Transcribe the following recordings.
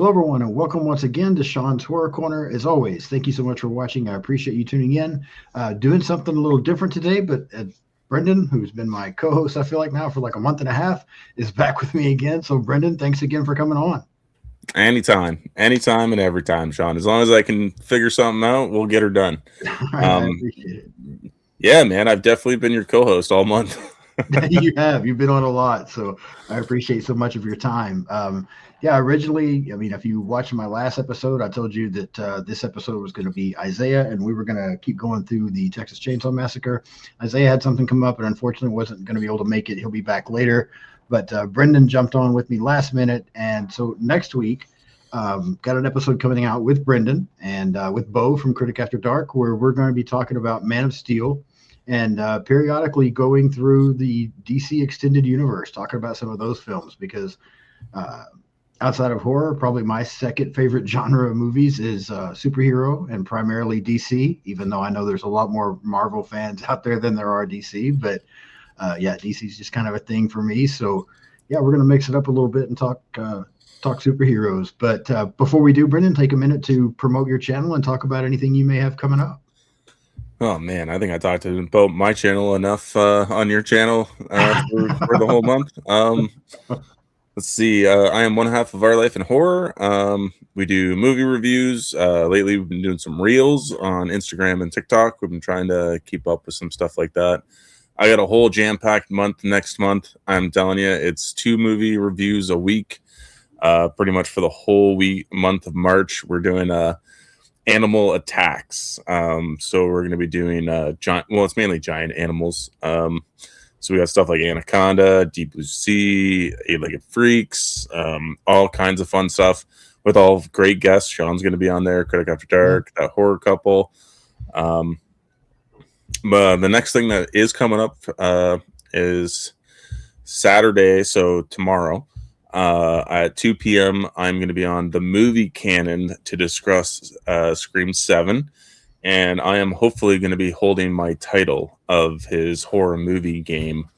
Hello, everyone, and welcome once again to Sean's Horror Corner. As always, thank you so much for watching. I appreciate you tuning in. Doing something a little different today, but Brendan, who's been my co-host, I feel like now for like a month and a half, is back with me again. So, Brendan, thanks again for coming on. Anytime, and every time, Sean. As long as I can figure something out, we'll get her done. All right, I Um, appreciate it. yeah, man, I've definitely been your co-host all month. You have. You've been on a lot, so I appreciate so much of your time. Yeah, originally, I mean, if you watched my last episode, I told you that this episode was going to be Isaiah, and we were going to keep going through the Texas Chainsaw Massacre. Isaiah had something come up, and unfortunately wasn't going to be able to make it. He'll be back later, but Brendan jumped on with me last minute, and so next week. Got an episode coming out with Brendan and with Bo from Critic After Dark, where we're going to be talking about Man of Steel and periodically going through the DC extended universe, talking about some of those films because uh, outside of horror, probably my second favorite genre of movies is superhero and primarily DC, even though I know there's a lot more Marvel fans out there than there are DC. But yeah, DC is just kind of a thing for me. So yeah, we're going to mix it up a little bit and talk superheroes. But before we do, Brendan, take a minute to promote your channel and talk about anything you may have coming up. Oh man, I think I talked about my channel enough on your channel for the whole month. Let's see. I am one half of Our Life in Horror. We do movie reviews. Lately, we've been doing some reels on Instagram and TikTok. We've been trying to keep up with some stuff like that. I got a whole jam-packed month next month. I'm telling you, it's 2 movie reviews a week. Pretty much for the whole month of March, we're doing animal attacks. So we're going to be doing giant. Well, it's mainly giant animals. So we got stuff like Anaconda, Deep Blue Sea, Eight-Legged Freaks, all kinds of fun stuff with all great guests. Sean's going to be on there, Critic After Dark, that horror couple. But the next thing that is coming up is Saturday, so tomorrow. At 2 p.m., I'm going to be on the movie canon to discuss Scream 7, and I am hopefully going to be holding my title of his horror movie game,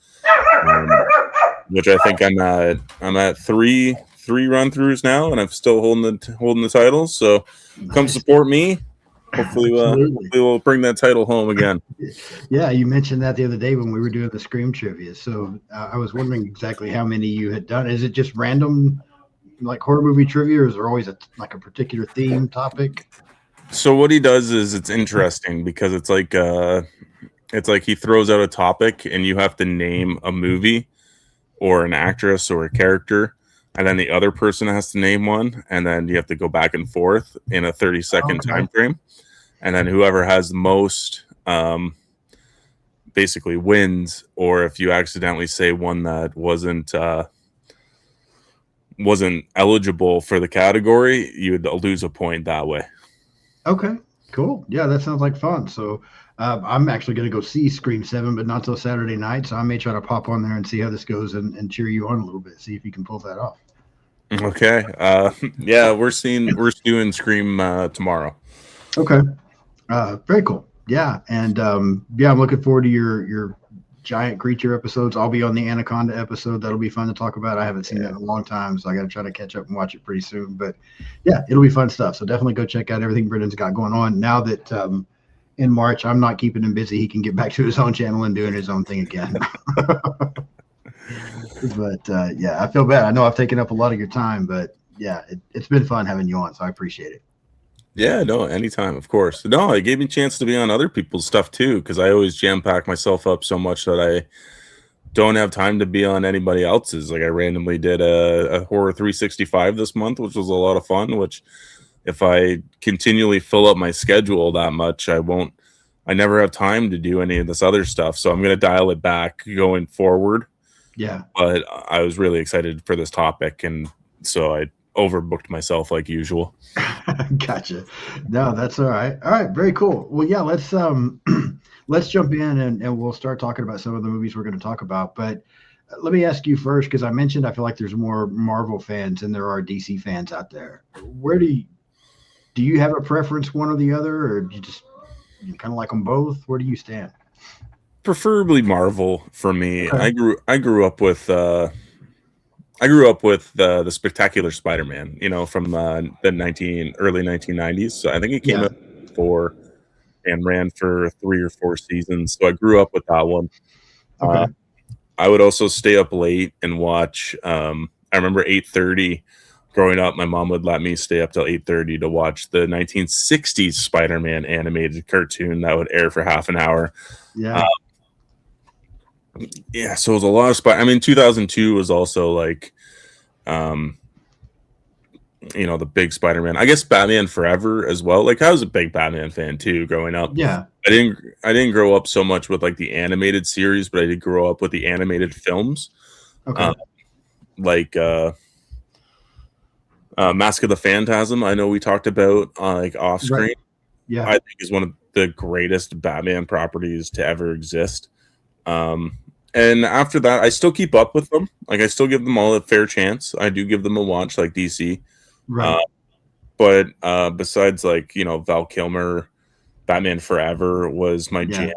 which I think I'm at three run-throughs now, and I'm still holding the title. So come support me. Hopefully, we'll bring that title home again. Yeah, you mentioned that the other day when we were doing the Scream trivia. So I was wondering exactly how many you had done. Is it just random, like horror movie trivia, or is there always like a particular theme topic? So what he does is it's interesting because it's like he throws out a topic and you have to name a movie or an actress or a character, and then the other person has to name one, and then you have to go back and forth in a 30-second time frame, and then whoever has the most basically wins. Or if you accidentally say one that wasn't eligible for the category, you would lose a point that way. Okay, cool. Yeah, that sounds like fun. So I'm actually going to go see Scream 7, but not till Saturday night. So I may try to pop on there and see how this goes and cheer you on a little bit, see if you can pull that off. Okay. Yeah, we're doing Scream tomorrow. Okay. Very cool. Yeah, and yeah, I'm looking forward to your giant creature episodes. I'll be on the Anaconda episode. That'll be fun to talk about. I haven't seen that in a long time, so I got to try to catch up and watch it pretty soon. But yeah, it'll be fun stuff. So definitely go check out everything Brendan's got going on. Now that in March I'm not keeping him busy, he can get back to his own channel and doing his own thing again. But yeah, I feel bad. I know I've taken up a lot of your time, but yeah, it's been fun having you on, so I appreciate it. Yeah, no, anytime, of course. No, it gave me a chance to be on other people's stuff too, because I always jam pack myself up so much that I don't have time to be on anybody else's. Like I randomly did a horror 365 this month, which was a lot of fun. Which, if I continually fill up my schedule that much, I never have time to do any of this other stuff. So I'm going to dial it back going forward. Yeah. But I was really excited for this topic, and so I overbooked myself like usual. Gotcha. No, that's all right. All right, very cool. Well, yeah, let's jump in and we'll start talking about some of the movies we're going to talk about. But let me ask you first, because I mentioned I feel like there's more Marvel fans than there are DC fans out there. Where do you have a preference, one or the other, or do you kind of like them both? Where do you stand? Preferably Marvel for me. Okay. I grew up with I grew up with the Spectacular Spider-Man, from the 1990s. So I think it came Yeah. out for and ran for 3 or 4 seasons. So I grew up with that one. Uh, Okay. I would also stay up late and watch. I remember 8:30 growing up. My mom would let me stay up till 8:30 to watch the 1960s Spider-Man animated cartoon that would air for half an hour. Uh, Yeah. yeah, so it was a lot of Spider. I mean, 2002 was also like, um, the big Spider-Man. I guess Batman Forever as well. Like I was a big Batman fan too growing up. Yeah. I didn't grow up so much with like the animated series, but I did grow up with the animated films. Uh, Okay. like Mask of the Phantasm. I know we talked about like off Right. screen. Yeah. I think is one of the greatest Batman properties to ever exist. Um, and after that, I still keep up with them. Like I still give them all a fair chance. I do give them a watch, like DC. Uh, Right. but besides, like Val Kilmer, Batman Forever was my jam Yeah.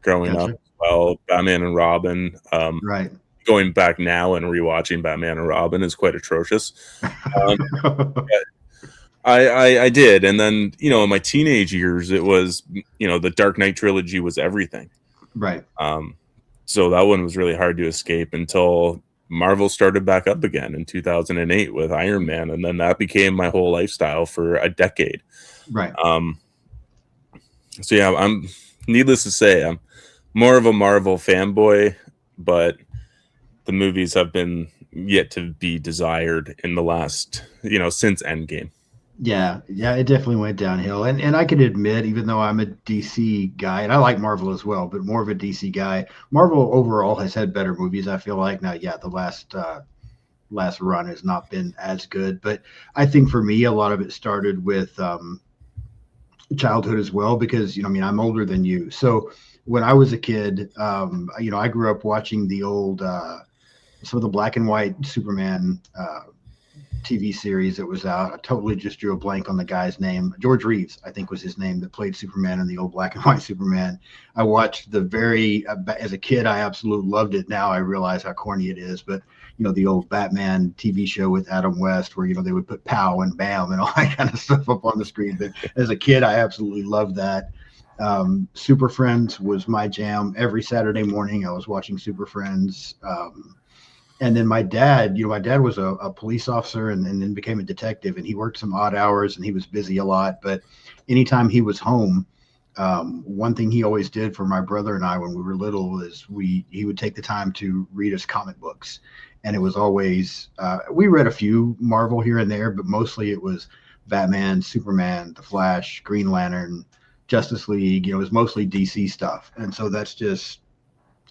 growing up. Gotcha. Well, Batman and Robin. Right. Going back now and rewatching Batman and Robin is quite atrocious. Um, I did, and then in my teenage years, it was the Dark Knight trilogy was everything. Right. Um, so that one was really hard to escape until Marvel started back up again in 2008 with Iron Man, and then that became my whole lifestyle for a decade. Right. Um, so yeah, I'm needless to say, I'm more of a Marvel fanboy, but the movies have been yet to be desired in the last, since Endgame. Yeah, yeah, it definitely went downhill. And I can admit, even though I'm a DC guy, and I like Marvel as well, but more of a DC guy, Marvel overall has had better movies, I feel like. Now, yeah, the last run has not been as good, but I think for me, a lot of it started with childhood as well, because I mean, I'm older than you. So when I was a kid, I grew up watching the old some of the black and white Superman TV series that was out. I totally just drew a blank on the guy's name. George Reeves, I think, was his name, that played Superman in the old black and white Superman. I watched as a kid, I absolutely loved it. Now I realize how corny it is, but the old Batman TV show with Adam West, where they would put pow and bam and all that kind of stuff up on the screen. But as a kid, I absolutely loved that. Super Friends was my jam. Every Saturday morning, I was watching Super Friends. And then my dad was a police officer, and then became a detective, and he worked some odd hours and he was busy a lot. But anytime he was home, one thing he always did for my brother and I when we were little is he would take the time to read us comic books. And it was always, we read a few Marvel here and there, but mostly it was Batman, Superman, The Flash, Green Lantern, Justice League. It was mostly DC stuff. And so that's just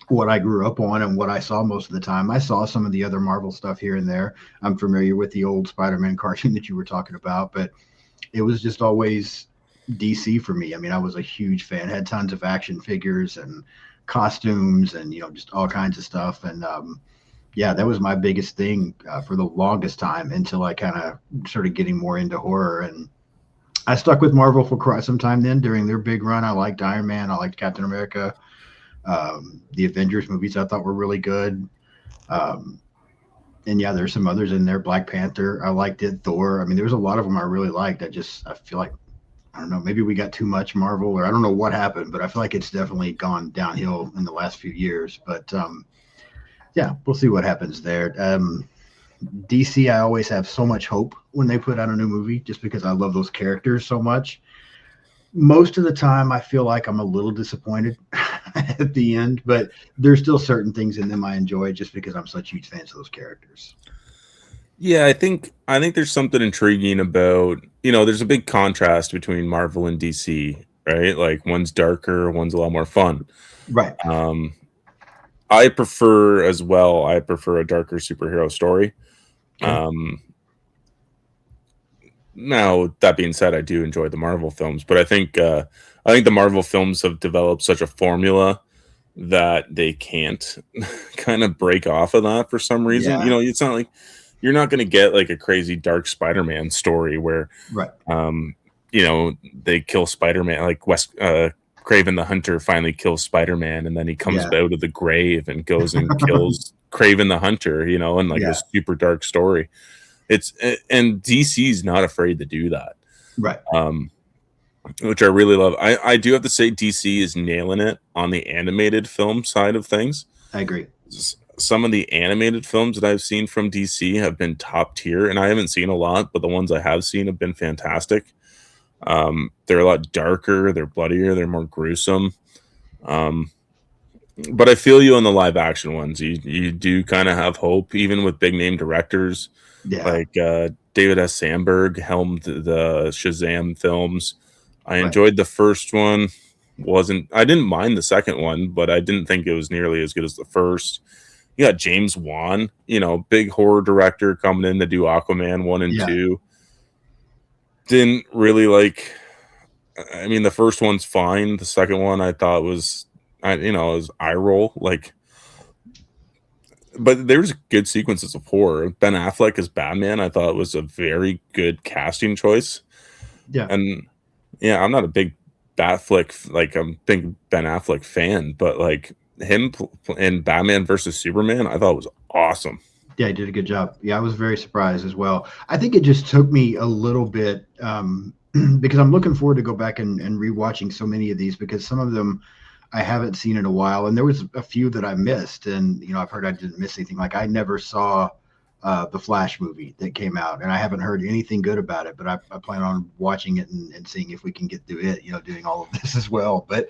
what I grew up on and what I saw most of the time. I saw some of the other Marvel stuff here and there. I'm familiar with the old Spider-Man cartoon that you were talking about, but it was just always DC for me. I mean, I was a huge fan, had tons of action figures and costumes and, just all kinds of stuff. And yeah, that was my biggest thing for the longest time, until I kind of started getting more into horror. And I stuck with Marvel for quite some time then during their big run. I liked Iron Man, I liked Captain America. The Avengers movies I thought were really good. Um, and yeah, there's some others in there. Black Panther, I liked it. Thor. I mean, there was a lot of them I really liked. I feel like, I don't know, maybe we got too much Marvel, or I don't know what happened, but I feel like it's definitely gone downhill in the last few years. But yeah, we'll see what happens there. DC, I always have so much hope when they put out a new movie, just because I love those characters so much. Most of the time, I feel like I'm a little disappointed at the end, but there's still certain things in them I enjoy, just because I'm such huge fans of those characters. Yeah, I think there's something intriguing about, there's a big contrast between Marvel and DC, right? Like one's darker, one's a lot more fun. Right. Um I prefer as well, I prefer a darker superhero story. Okay. Um Now that being said, I do enjoy the Marvel films, but I think the Marvel films have developed such a formula that they can't kind of break off of that for some reason. Yeah. It's not like you're not going to get like a crazy dark Spider-Man story where Right. um they kill Spider-Man like West Craven the Hunter finally kills Spider-Man, and then he comes Yeah. out of the grave and goes and kills Craven the Hunter, you know, and like Yeah. this super dark story. It's and DC's not afraid to do that. Right. Which I really love. I do have to say DC is nailing it on the animated film side of things. I agree. Some of the animated films that I've seen from DC have been top tier, and I haven't seen a lot, but the ones I have seen have been fantastic. They're a lot darker, they're bloodier, they're more gruesome. But I feel you on the live action ones. You do kind of have hope, even with big name directors like David S. Sandberg helmed the Shazam films. I enjoyed the first one. I didn't mind the second one, but I didn't think it was nearly as good as the first. You got James Wan, you know, big horror director coming in to do Aquaman 1 and 2. Didn't really like, I mean, the first one's fine. The second one I thought was, it was eye roll. Like, but there's good sequences of horror. Ben Affleck as Batman, I thought was a very good casting choice. Yeah. And yeah, I'm not a big Batfleck, like I'm a big Ben Affleck fan, but like him in Batman versus Superman, I thought was awesome. Yeah, he did a good job. Yeah, I was very surprised as well. I think it just took me a little bit because I'm looking forward to go back and rewatching so many of these, because some of them I haven't seen in a while, and there was a few that I missed, and I've heard I didn't miss anything. Like I never saw the Flash movie that came out, and I haven't heard anything good about it, but I plan on watching it and seeing if we can get through it, doing all of this as well. But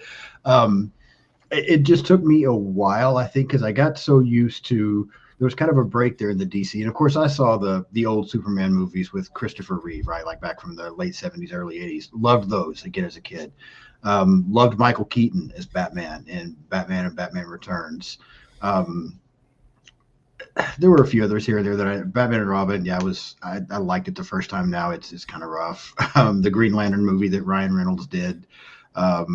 it just took me a while, I think, because I got so used to, there was kind of a break there in the DC. And of course, I saw the old Superman movies with Christopher Reeve, right? Like back from the late 70s, early 80s. Loved those again as a kid. Loved Michael Keaton as Batman and Batman Returns. There were a few others here and there that Batman and Robin. Yeah, I liked it the first time. Now it's kind of rough. The Green Lantern movie that Ryan Reynolds did. I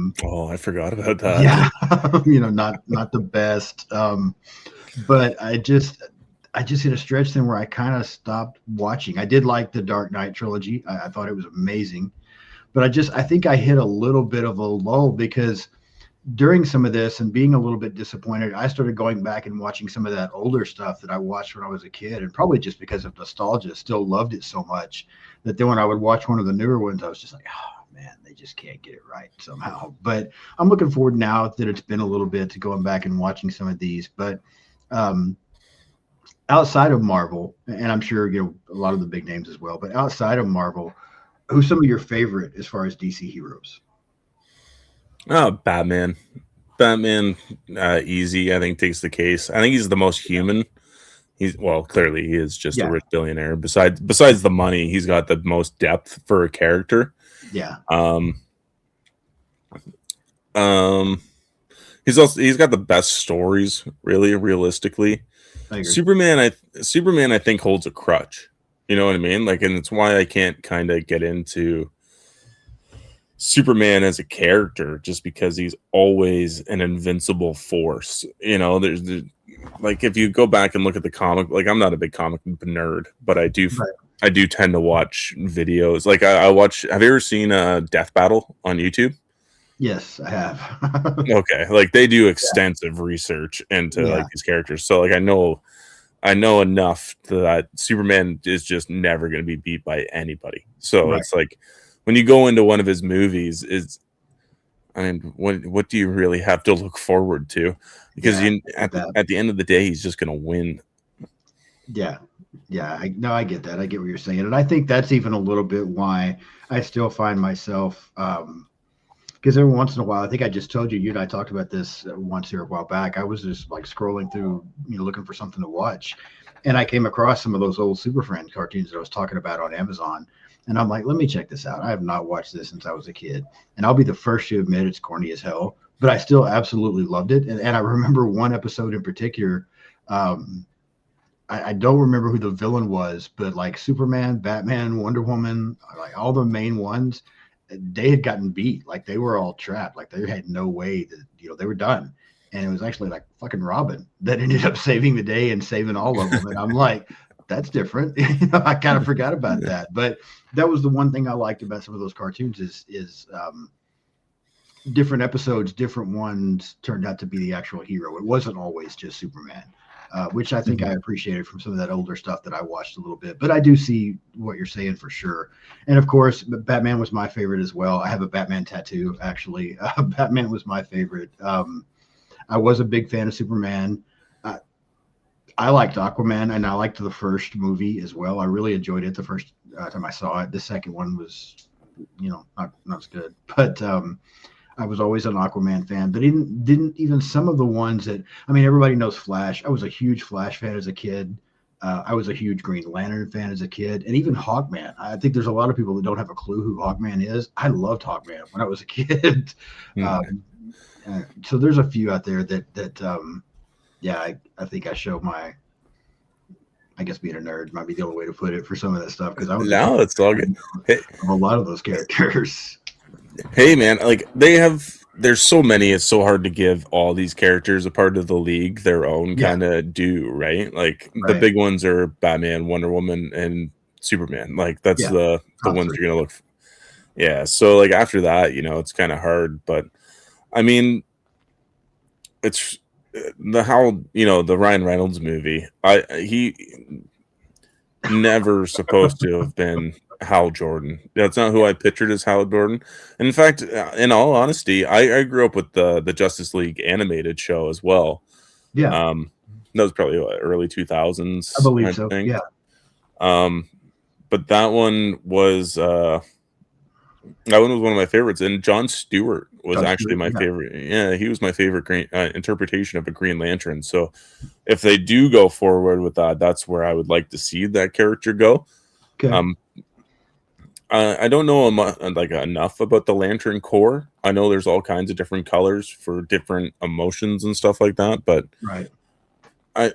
forgot about that. Yeah, not the best. But I just hit a stretch then where I kind of stopped watching. I did like the Dark Knight trilogy. I thought it was amazing, but I think I hit a little bit of a lull, because during some of this and being a little bit disappointed, I started going back and watching some of that older stuff that I watched when I was a kid, and probably just because of nostalgia, still loved it so much that then when I would watch one of the newer ones, I was just like, oh man, they just can't get it right somehow. But I'm looking forward now that it's been a little bit to going back and watching some of these. But outside of Marvel, and I'm sure a lot of the big names as well, but outside of Marvel, who's some of your favorite as far as DC heroes? Oh, Batman. Easy, I think, takes the case. I think he's the most human. Clearly he is just a rich billionaire. Besides the money, he's got the most depth for a character. Yeah. He's got the best stories, really, realistically. Superman, I think, holds a crutch. You know what I mean? Like, and it's why I can't kind of get into Superman as a character, just because he's always an invincible force. There's like, if you go back and look at the comic, like I'm not a big comic nerd, but I do tend to watch videos. Like I watch. Have you ever seen Death Battle on YouTube? Yes, I have. Okay, like they do extensive research into like these characters, so like I know enough that Superman is just never going to be beat by anybody. So it's like when you go into one of his movies, what do you really have to look forward to? Because at the end of the day, he's just going to win. Yeah. I get that. I get what you're saying, and I think that's even a little bit why I still find myself. Because every once in a while, I think I just told you and I talked about this once here a while back. I was just like scrolling through, looking for something to watch, and I came across some of those old Super Friends cartoons that I was talking about on Amazon, and I'm like, let me check this out. I have not watched this since I was a kid, and I'll be the first to admit it's corny as hell, but I still absolutely loved it. And I remember one episode in particular. I don't remember who the villain was, but like Superman, Batman, Wonder Woman, like all the main ones, they had gotten beat. Like they were all trapped. Like they had no way that, they were done. And it was actually like fucking Robin that ended up saving the day and saving all of them. And I'm like, that's different. I kind of forgot about that. But that was the one thing I liked about some of those cartoons is different episodes, different ones turned out to be the actual hero. It wasn't always just Superman, which I think I appreciated from some of that older stuff that I watched a little bit. But I do see what you're saying for sure. And of course, Batman was my favorite as well. I have a Batman tattoo, actually. Batman was my favorite. I was a big fan of Superman. I liked Aquaman, and I liked the first movie as well. I really enjoyed it the first time I saw it. The second one was, not as good. But I was always an Aquaman fan, but didn't even some of the ones that, I mean, everybody knows Flash. I was a huge Flash fan as a kid. I was a huge Green Lantern fan as a kid, and even Hawkman. I think there's a lot of people that don't have a clue who Hawkman is. I loved Hawkman when I was a kid. So there's a few out there that yeah, I think I show I guess being a nerd might be the only way to put it for some of that stuff, because I was it's all good. Hey, a lot of those characters. Hey man, like there's so many, it's so hard to give all these characters a part of the league their own kind of due, right? Like the big ones are Batman, Wonder Woman, and Superman. Like that's the ones you're gonna look for. Yeah, so like after that, it's kind of hard, but I mean, it's the Ryan Reynolds movie. He never supposed to have been Hal Jordan. That's not who I pictured as Hal Jordan. And in fact, in all honesty, I grew up with the Justice League animated show as well. Yeah. That was probably early 2000s. I believe so. Think. Yeah. But that one was one of my favorites, and Jon Stewart was my favorite. Yeah, he was my favorite interpretation of a Green Lantern. So if they do go forward with that, that's where I would like to see that character go. Okay. I don't know enough about the Lantern Corps. I know there's all kinds of different colors for different emotions and stuff like that, but I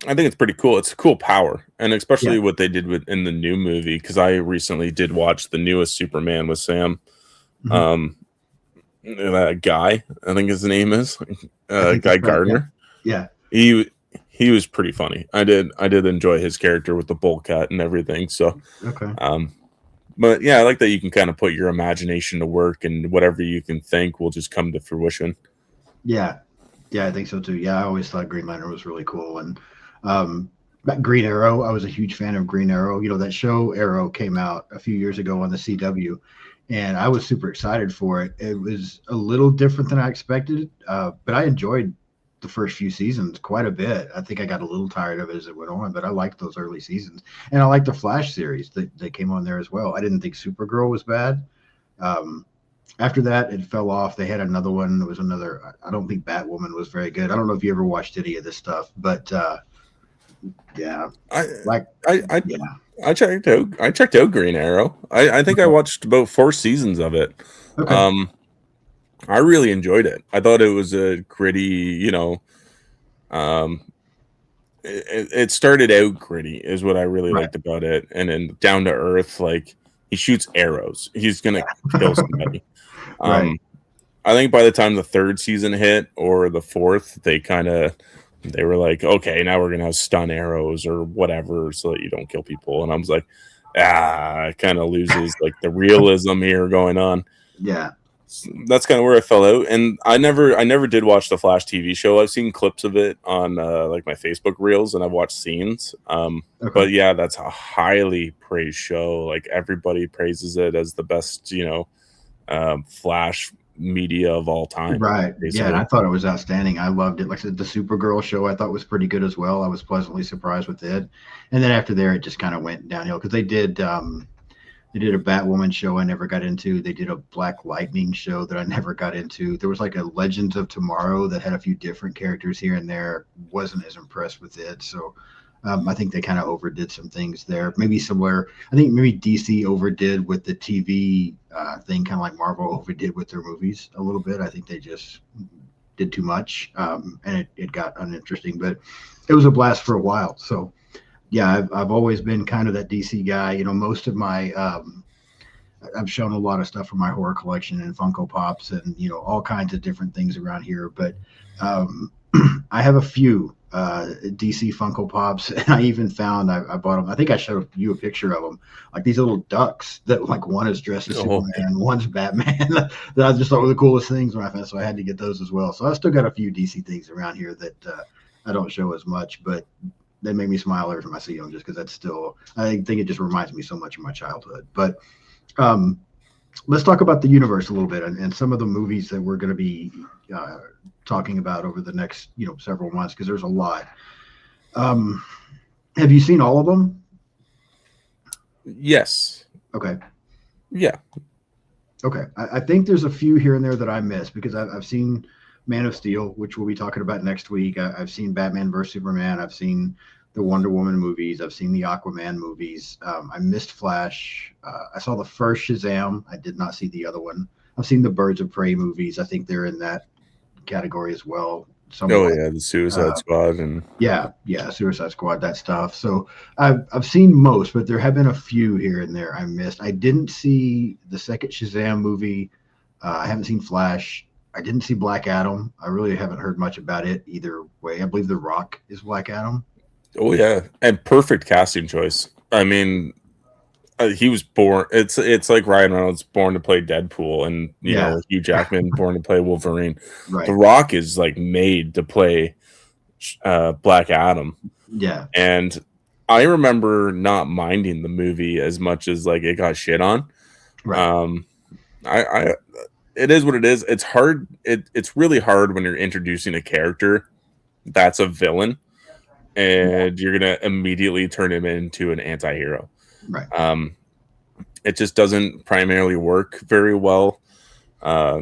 think it's pretty cool. It's a cool power, and especially what they did in the new movie, because I recently did watch the newest Superman with Sam. That guy, I think his name is Guy Gardner. Yeah. He was pretty funny. I did enjoy his character with the bowl cut and everything. So but yeah, I like that you can kind of put your imagination to work, and whatever you can think will just come to fruition. Yeah, I think so too. Yeah, I always thought Green Lantern was really cool, and Green Arrow. I was a huge fan of Green Arrow. That show Arrow came out a few years ago on the CW, and I was super excited for it. It was a little different than I expected, but I enjoyed the first few seasons quite a bit. I think I got a little tired of it as it went on, but I liked those early seasons, and I liked the Flash series that came on there as well. I didn't think Supergirl was bad. After that, it fell off. They had another one. There was another. I don't think Batwoman was very good. I don't know if you ever watched any of this stuff, but yeah, I checked out Green Arrow. I think I watched about 4 seasons of it. Okay. I really enjoyed it. I thought it was a gritty, it started out gritty is what I really liked about it, and then down to earth. Like, he shoots arrows, he's gonna kill somebody. I think by the time the 3rd season hit, or the 4th, they were like, okay, now we're gonna have stun arrows or whatever so that you don't kill people. And I was like, it kind of loses like the realism here going on. Yeah. That's kind of where I fell out, and I never did watch the Flash TV show. I've seen clips of it on like my Facebook reels, and I've watched scenes. But yeah, that's a highly praised show. Like, everybody praises it as the best, Flash media of all time. Right. Basically. Yeah, and I thought it was outstanding. I loved it. Like I said, the Supergirl show I thought was pretty good as well. I was pleasantly surprised with it, and then after there, it just kind of went downhill, because they did a Batwoman show I never got into. They did a Black Lightning show that I never got into. There was like a Legends of Tomorrow that had a few different characters here and there. Wasn't as impressed with it. So I think they kind of overdid some things there. Maybe somewhere, I think maybe DC overdid with the TV thing, kind of like Marvel overdid with their movies a little bit. I think they just did too much, and it got uninteresting. But it was a blast for a while. So yeah, I've always been kind of that DC guy. Most of my I've shown a lot of stuff from my horror collection and Funko Pops and all kinds of different things around here. But I have a few DC Funko Pops, and I even found I bought them. I think I showed you a picture of them, like these little ducks that like one is dressed as Oh, Superman, one's Batman. that I just thought were the coolest things when I found, so I had to get those as well. So I still got a few DC things around here that I don't show as much, but they make me smile every time I see them, just because that's still I think it just reminds me so much of my childhood. But um, let's talk about the universe a little bit and some of the movies that we're going to be uh, talking about over the next several months because there's a lot. Um, have you seen all of them? yes. Okay. Yeah. Okay. I think there's a few here and there that I missed because I've seen Man of Steel, which we'll be talking about next week. I've seen Batman vs Superman. I've seen the Wonder Woman movies. I've seen the Aquaman movies. I missed Flash. I saw the first Shazam. I did not see the other one. I've seen the Birds of Prey movies. I think they're in that category as well. Oh Somewhat. yeah, the Suicide Squad and Yeah, Suicide Squad, that stuff. So I've seen most, but there have been a few here and there I missed. I didn't see the second Shazam movie. I haven't seen Flash. I didn't see Black Adam. I really haven't heard much about it either way. I believe The Rock is Black Adam. oh yeah, and perfect casting choice. I mean, he was born. It's like Ryan Reynolds born to play Deadpool, and Yeah, Hugh Jackman born to play Wolverine. The right. Rock is like made to play Black Adam, Yeah, and I remember not minding the movie as much as like it got shit on. right. Um, I it is what it is. It's hard. It's really hard when you're introducing a character that's a villain and you're gonna immediately turn him into an anti-hero. Right. It just doesn't primarily work very well. Uh,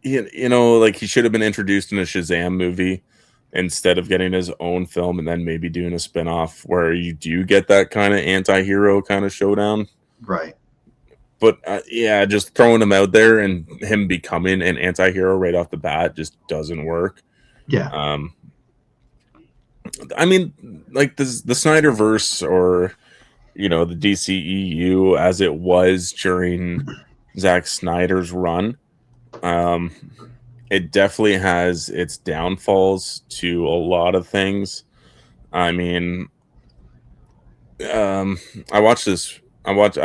like he should have been introduced in a Shazam movie instead of getting his own film and then maybe doing a spin-off where you do get that kind of anti-hero kind of showdown. Right. But yeah, just throwing him out there and him becoming an anti-hero right off the bat just doesn't work. Yeah. I mean, like the Snyderverse or the DCEU as it was during Zack Snyder's run, it definitely has its downfalls to a lot of things. I mean, I've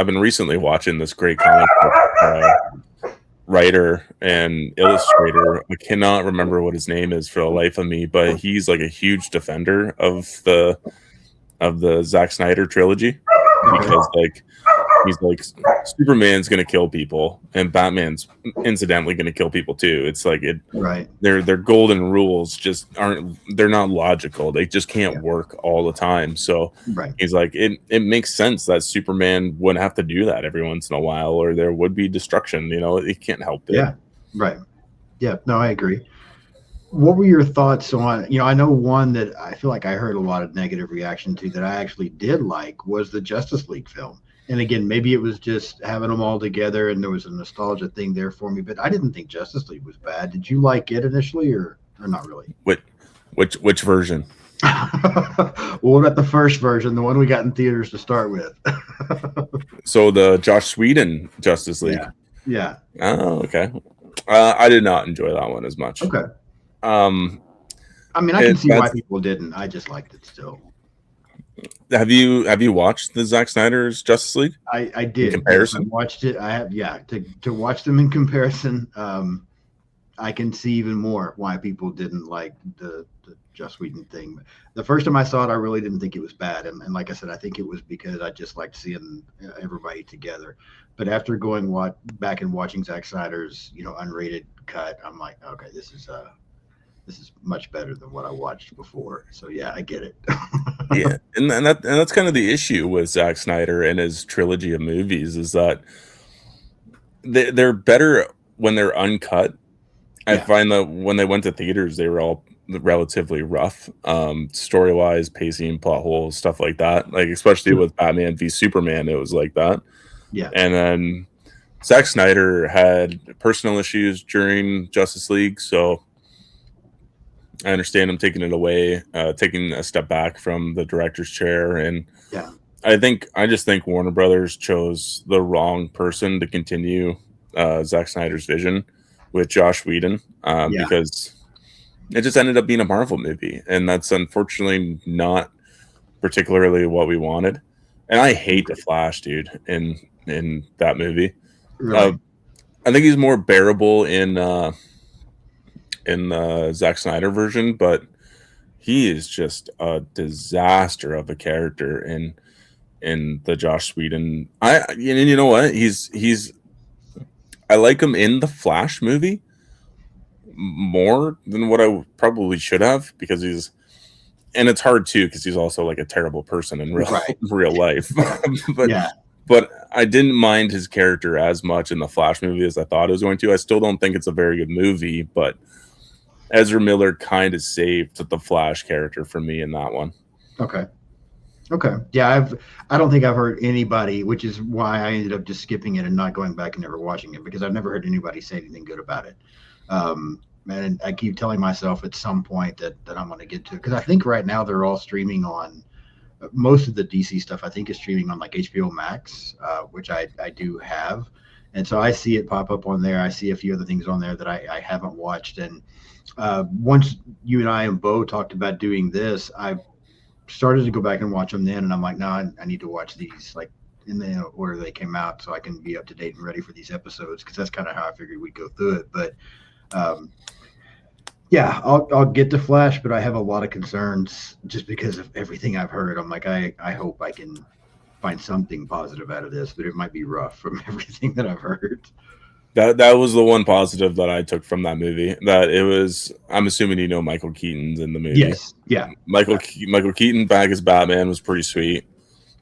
been recently watching this great comic book writer and illustrator. I cannot remember what his name is for the life of me, but he's like a huge defender of the Zack Snyder trilogy because like he's like Superman's gonna kill people and Batman's incidentally gonna kill people too. It's like right. Their golden rules just they're not logical. They just can't work all the time. So Right. he's like it makes sense that Superman wouldn't have to do that every once in a while or there would be destruction. He can't help it. Yeah. Right. Yeah. No, I agree. What were your thoughts on, I know one that I feel like I heard a lot of negative reaction to that I actually did like was the Justice League film. And again, maybe it was just having them all together and there was a nostalgia thing there for me, but I didn't think Justice League was bad. Did you like it initially or not really? Which version? Well, what about the first version, the one we got in theaters to start with? So the Joss Whedon Justice League. Yeah. Oh, okay. I did not enjoy that one as much. Okay. I mean, I can see why people didn't. I just liked it still. Have you watched the Zack Snyder's Justice League? I did. In comparison? I watched it. I have, to watch them in comparison. I can see even more why people didn't like the Joss Whedon thing. The first time I saw it, I really didn't think it was bad, and like I said, I think it was because I just liked seeing everybody together. But after going back and watching Zack Snyder's unrated cut, I'm like, okay, this is much better than what I watched before. So yeah, I get it. Yeah, and that's kind of the issue with Zack Snyder and his trilogy of movies is that they're better when they're uncut. I find that when they went to theaters, they were all relatively rough, story wise, pacing, plot holes, stuff like that. Like especially with Batman v Superman, it was like that. Yeah, and then Zack Snyder had personal issues during Justice League, so I understand him taking it away, taking a step back from the director's chair, and I just think Warner Brothers chose the wrong person to continue Zack Snyder's vision with Joss Whedon, because it just ended up being a Marvel movie, and that's unfortunately not particularly what we wanted. And I hate the Flash, dude, in that movie. Uh, Really? I think he's more bearable in the Zack Snyder version, but he is just a disaster of a character in the Josh Whedon. And you know what? He's I like him in the Flash movie more than what I probably should have, because he's, and it's hard too because he's also like a terrible person in real Right. real life. but Yeah. but I didn't mind his character as much in the Flash movie as I thought it was going to. I still don't think it's a very good movie, but Ezra Miller kind of saved the Flash character for me in that one. Okay. Okay. Yeah, I don't think I've heard anybody, which is why I ended up just skipping it and not going back and never watching it, because I've never heard anybody say anything good about it. And I keep telling myself at some point that I'm going to get to it, because I think right now they're all streaming on most of the DC stuff. I think is streaming on like HBO Max, which I do have, and so I see it pop up on there. I see a few other things on there that I haven't watched, and once you and I and Bo talked about doing this, I started to go back and watch them then, and I'm like, no, I need to watch these like in the order they came out so I can be up to date and ready for these episodes, because that's kind of how I figured we'd go through it. But um, yeah, I'll get to Flash, but I have a lot of concerns just because of everything I've heard. I'm like, I hope I can find something positive out of this, but it might be rough from everything that I've heard. That was the one positive that I took from that movie. That it was. I'm assuming you know Michael Keaton's in the movie. Yes, yeah, Michael Keaton back as Batman was pretty sweet.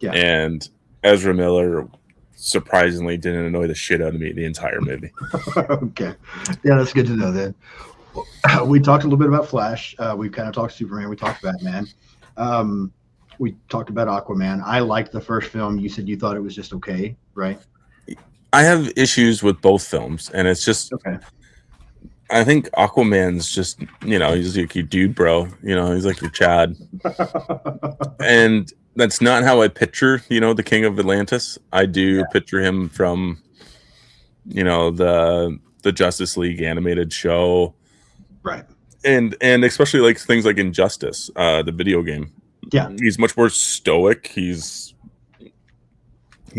yeah. And Ezra Miller surprisingly didn't annoy the shit out of me the entire movie. Okay, yeah, that's good to know. Then we talked a little bit about Flash. We kind of talked Superman. We talked Batman. We talked about Aquaman. I liked the first film. You said you thought it was just okay, right? I have issues with both films, and it's just Okay. I think Aquaman's just, he's like your dude, bro. He's like your Chad, and that's not how I picture the King of Atlantis. I do picture him from the Justice League animated show, Right. and especially like things like Injustice, the video game. Yeah. He's much more stoic. He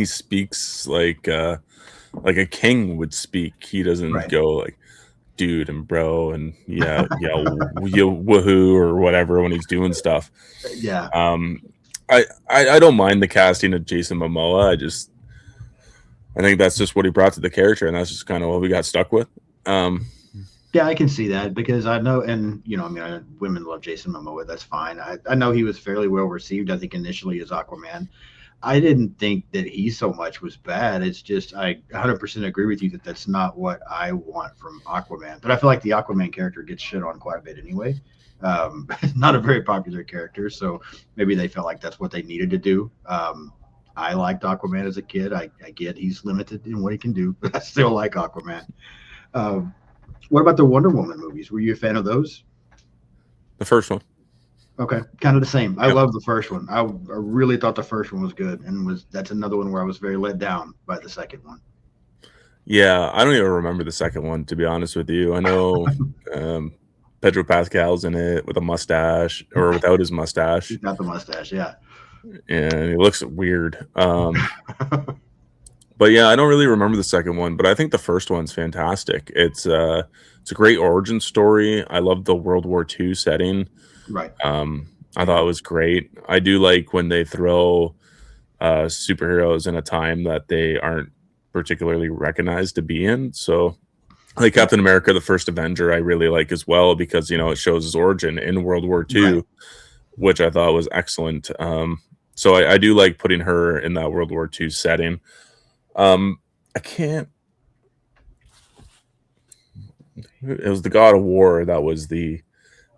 speaks like a king would speak. He doesn't go like dude and bro and yeah woohoo or whatever when he's doing stuff. Yeah. I don't mind the casting of Jason Momoa. I think that's just what he brought to the character, and that's just kind of what we got stuck with. Yeah, I can see that, because I know, and I mean, women love Jason Momoa. That's fine. I know he was fairly well received, I think, initially as Aquaman. I didn't think that he so much was bad. It's just I 100% agree with you that that's not what I want from Aquaman. But I feel like the Aquaman character gets shit on quite a bit anyway. Not a very popular character, so maybe they felt like that's what they needed to do. I liked Aquaman as a kid. I get he's limited in what he can do, but I still like Aquaman. What about the Wonder Woman movies? Were you a fan of those? The first one. Okay, kind of the same. I love the first one. I really thought the first one was good, and that's another one where I was very let down by the second one. Yeah, I don't even remember the second one, to be honest with you. I know Pedro Pascal's in it with a mustache or without his mustache. He's got the mustache, yeah. And he looks weird. But yeah, I don't really remember the second one, but I think the first one's fantastic. It's a great origin story. I love the World War II setting. Right. I thought it was great. I do like when they throw superheroes in a time that they aren't particularly recognized to be in. So like Captain America, the first Avenger, I really like as well, because it shows his origin in World War II, which I thought was excellent. So I do like putting her in that World War II setting. I can't. It was the God of War that was the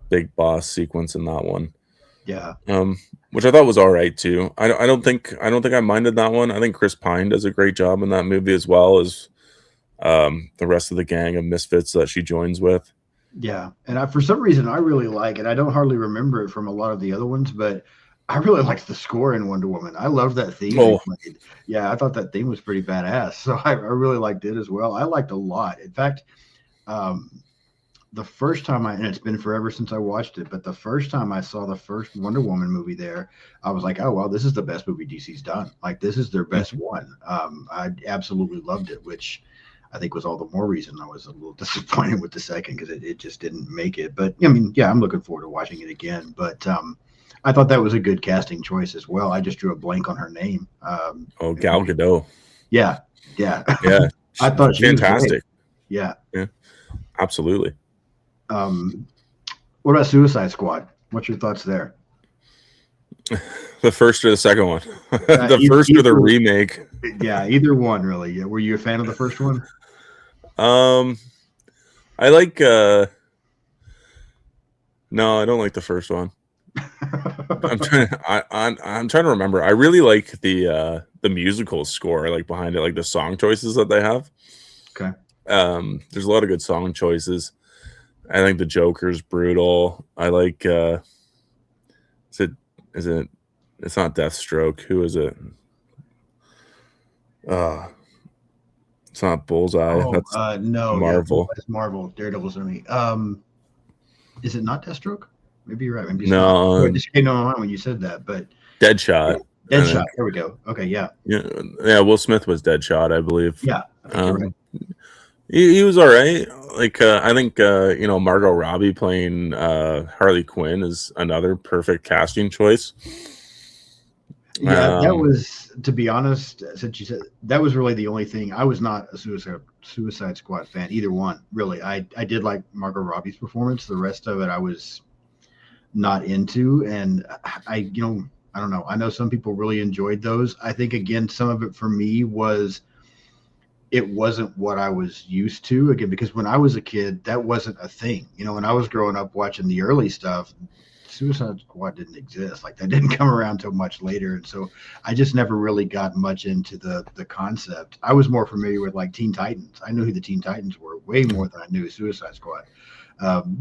big boss sequence in that one. Yeah. Which I thought was all right too. I don't think I minded that one. I think Chris Pine does a great job in that movie, as well as the rest of the gang of misfits that she joins with. Yeah, and for some reason I really like it. I don't hardly remember it from a lot of the other ones, but I really liked the score in Wonder Woman. I love that theme. Oh. Yeah, I thought that theme was pretty badass. So I really liked it as well. I liked a lot. In fact, the first time and it's been forever since I watched it, but the first time I saw the first Wonder Woman movie there, I was like, oh, well, this is the best movie DC's done. Like, this is their best Mhm. one. I absolutely loved it, which I think was all the more reason I was a little disappointed with the second because it just didn't make it. But I mean, yeah, I'm looking forward to watching it again. But I thought that was a good casting choice as well. I just drew a blank on her name. Oh, Gal Gadot. Yeah, yeah. Yeah, I thought she was great. fantastic. Yeah. Yeah, absolutely. Um, what about Suicide Squad? What's your thoughts there? The first or the second one? The first or the Either, remake? yeah, either one really. Yeah. Were you a fan of the first one? Um, I like. No, I don't like the first one. I'm trying. I'm trying to remember. I really like the musical score, like behind it, like the song choices that they have. Okay. There's a lot of good song choices. I think the Joker's brutal. I like. Is it? Is it? It's not Deathstroke. Who is it? It's not Bullseye. Oh, That's no, yeah, Marvel. it's Marvel. Daredevil's enemy. Is it not Deathstroke? Maybe you're right. Maybe it's not. No, It just came to my mind when you said that. But Deadshot. Deadshot. There we go. Okay, yeah, Yeah. Will Smith was Deadshot, I believe. yeah. I think you're right. He was all right. Like I think Margot Robbie playing Harley Quinn is another perfect casting choice. Yeah, that was, to be honest, since you said that was really the only thing. I was not a Suicide Squad fan, either one, really. I did like Margot Robbie's performance. The rest of it, I was not into, and I don't know. I know some people really enjoyed those. I think again, some of it for me was it wasn't what I was used to again because when I was a kid, that wasn't a thing. When I was growing up watching the early stuff, Suicide Squad didn't exist. Like that didn't come around till much later, and so I just never really got much into the concept. I was more familiar with like Teen Titans. I knew who the Teen Titans were way more than I knew Suicide Squad.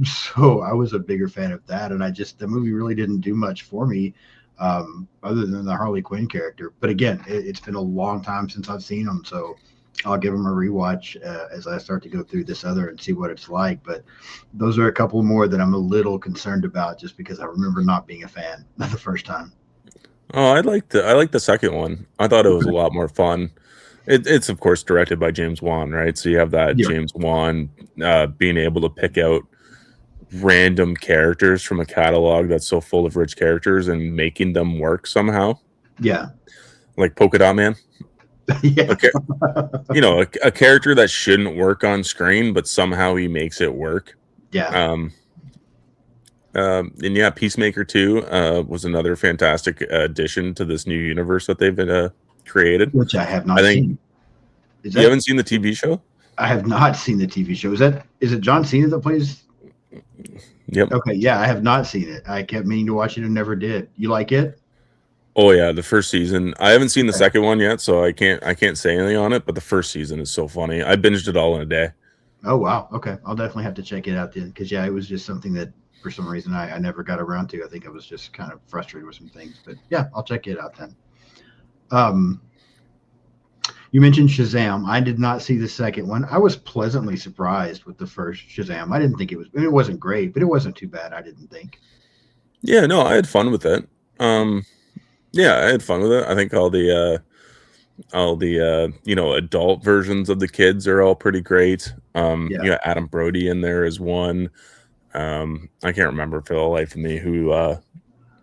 So I was a bigger fan of that, and the movie really didn't do much for me other than the Harley Quinn character. But again, it's been a long time since I've seen them, so I'll give them a rewatch as I start to go through this other and see what it's like. But those are a couple more that I'm a little concerned about, just because I remember not being a fan the first time. Oh, I like the second one. I thought it was a lot more fun. It's of course directed by James Wan, right? So you have that Yeah, James Wan being able to pick out random characters from a catalog that's so full of rich characters and making them work somehow, yeah, like Polka Dot Man. yeah, Okay, a character that shouldn't work on screen, but somehow he makes it work. yeah. Um, and yeah, Peacemaker 2 was another fantastic addition to this new universe that they've created. Which I have I not think seen. you haven't seen the TV show? I have not seen the TV show. Is it John Cena that plays? Yep. Okay, yeah, I have not seen it. I kept meaning to watch it and never did. You like it? Oh yeah, the first season. I haven't seen the second one yet, so I can't say anything on it. But the first season is so funny. I binged it all in a day. Oh wow. Okay, I'll definitely have to check it out then, because yeah, it was just something that for some reason I never got around to. I think I was just kind of frustrated with some things, but yeah, I'll check it out then. Um, you mentioned Shazam. I did not see the second one. I was pleasantly surprised with the first Shazam. I didn't think it was. I mean, it wasn't great, but it wasn't too bad. I didn't think. Yeah, no, I had fun with it. Yeah, I had fun with it. I think all the adult versions of the kids are all pretty great. Yeah. You got Adam Brody in there as one. I can't remember for the life of me who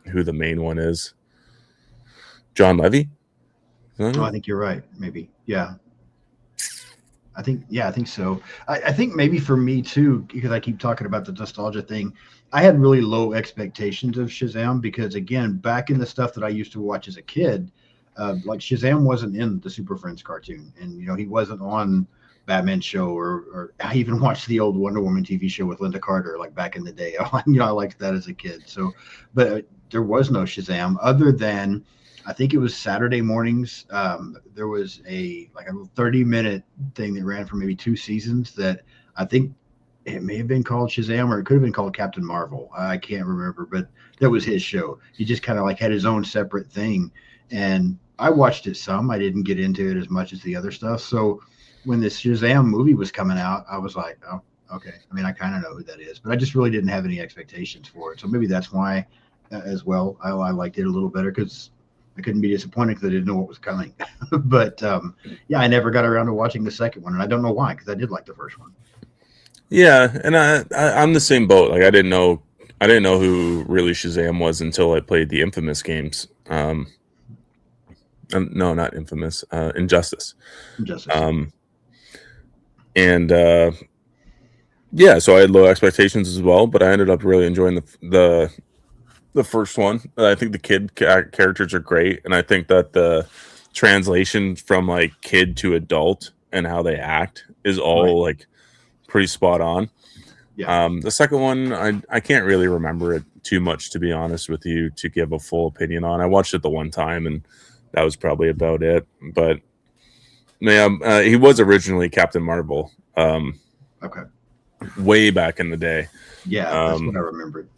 the main one is. John Levy? Oh, I think you're right. Maybe. Yeah. I think so. I think maybe for me too, because I keep talking about the nostalgia thing. I had really low expectations of Shazam because, again, back in the stuff that I used to watch as a kid, like Shazam wasn't in the Super Friends cartoon, and he wasn't on Batman show, or I even watched the old Wonder Woman TV show with Linda Carter, like back in the day. I liked that as a kid. So, but there was no Shazam other than, I think it was Saturday mornings. There was a 30-minute thing that ran for maybe 2 seasons that I think it may have been called Shazam, or it could have been called Captain Marvel. I can't remember, but that was his show. He just kind of like had his own separate thing. And I watched it some. I didn't get into it as much as the other stuff. So when this Shazam movie was coming out, I was like, oh, Okay. I mean, I kind of know who that is, but I just really didn't have any expectations for it. So maybe that's why, as well, I liked it a little better because I couldn't be disappointed because I didn't know what was coming. But yeah, I never got around to watching the second one, and I don't know why because I did like the first one. Yeah, and I'm the same boat. Like I didn't know who really Shazam was until I played the Infamous games. No, not Infamous. Injustice. Justice. Um, and yeah, so I had low expectations as well, but I ended up really enjoying the first one. I think the kid characters are great, and I think that the translation from like kid to adult and how they act is Right. all like pretty spot on. Yeah. The second one, I can't really remember it too much, to be honest with you, to give a full opinion on. I watched it the one time, and that was probably about it. But yeah, he was originally Captain Marvel, Okay. way back in the day. Yeah, that's what I Um, remembered.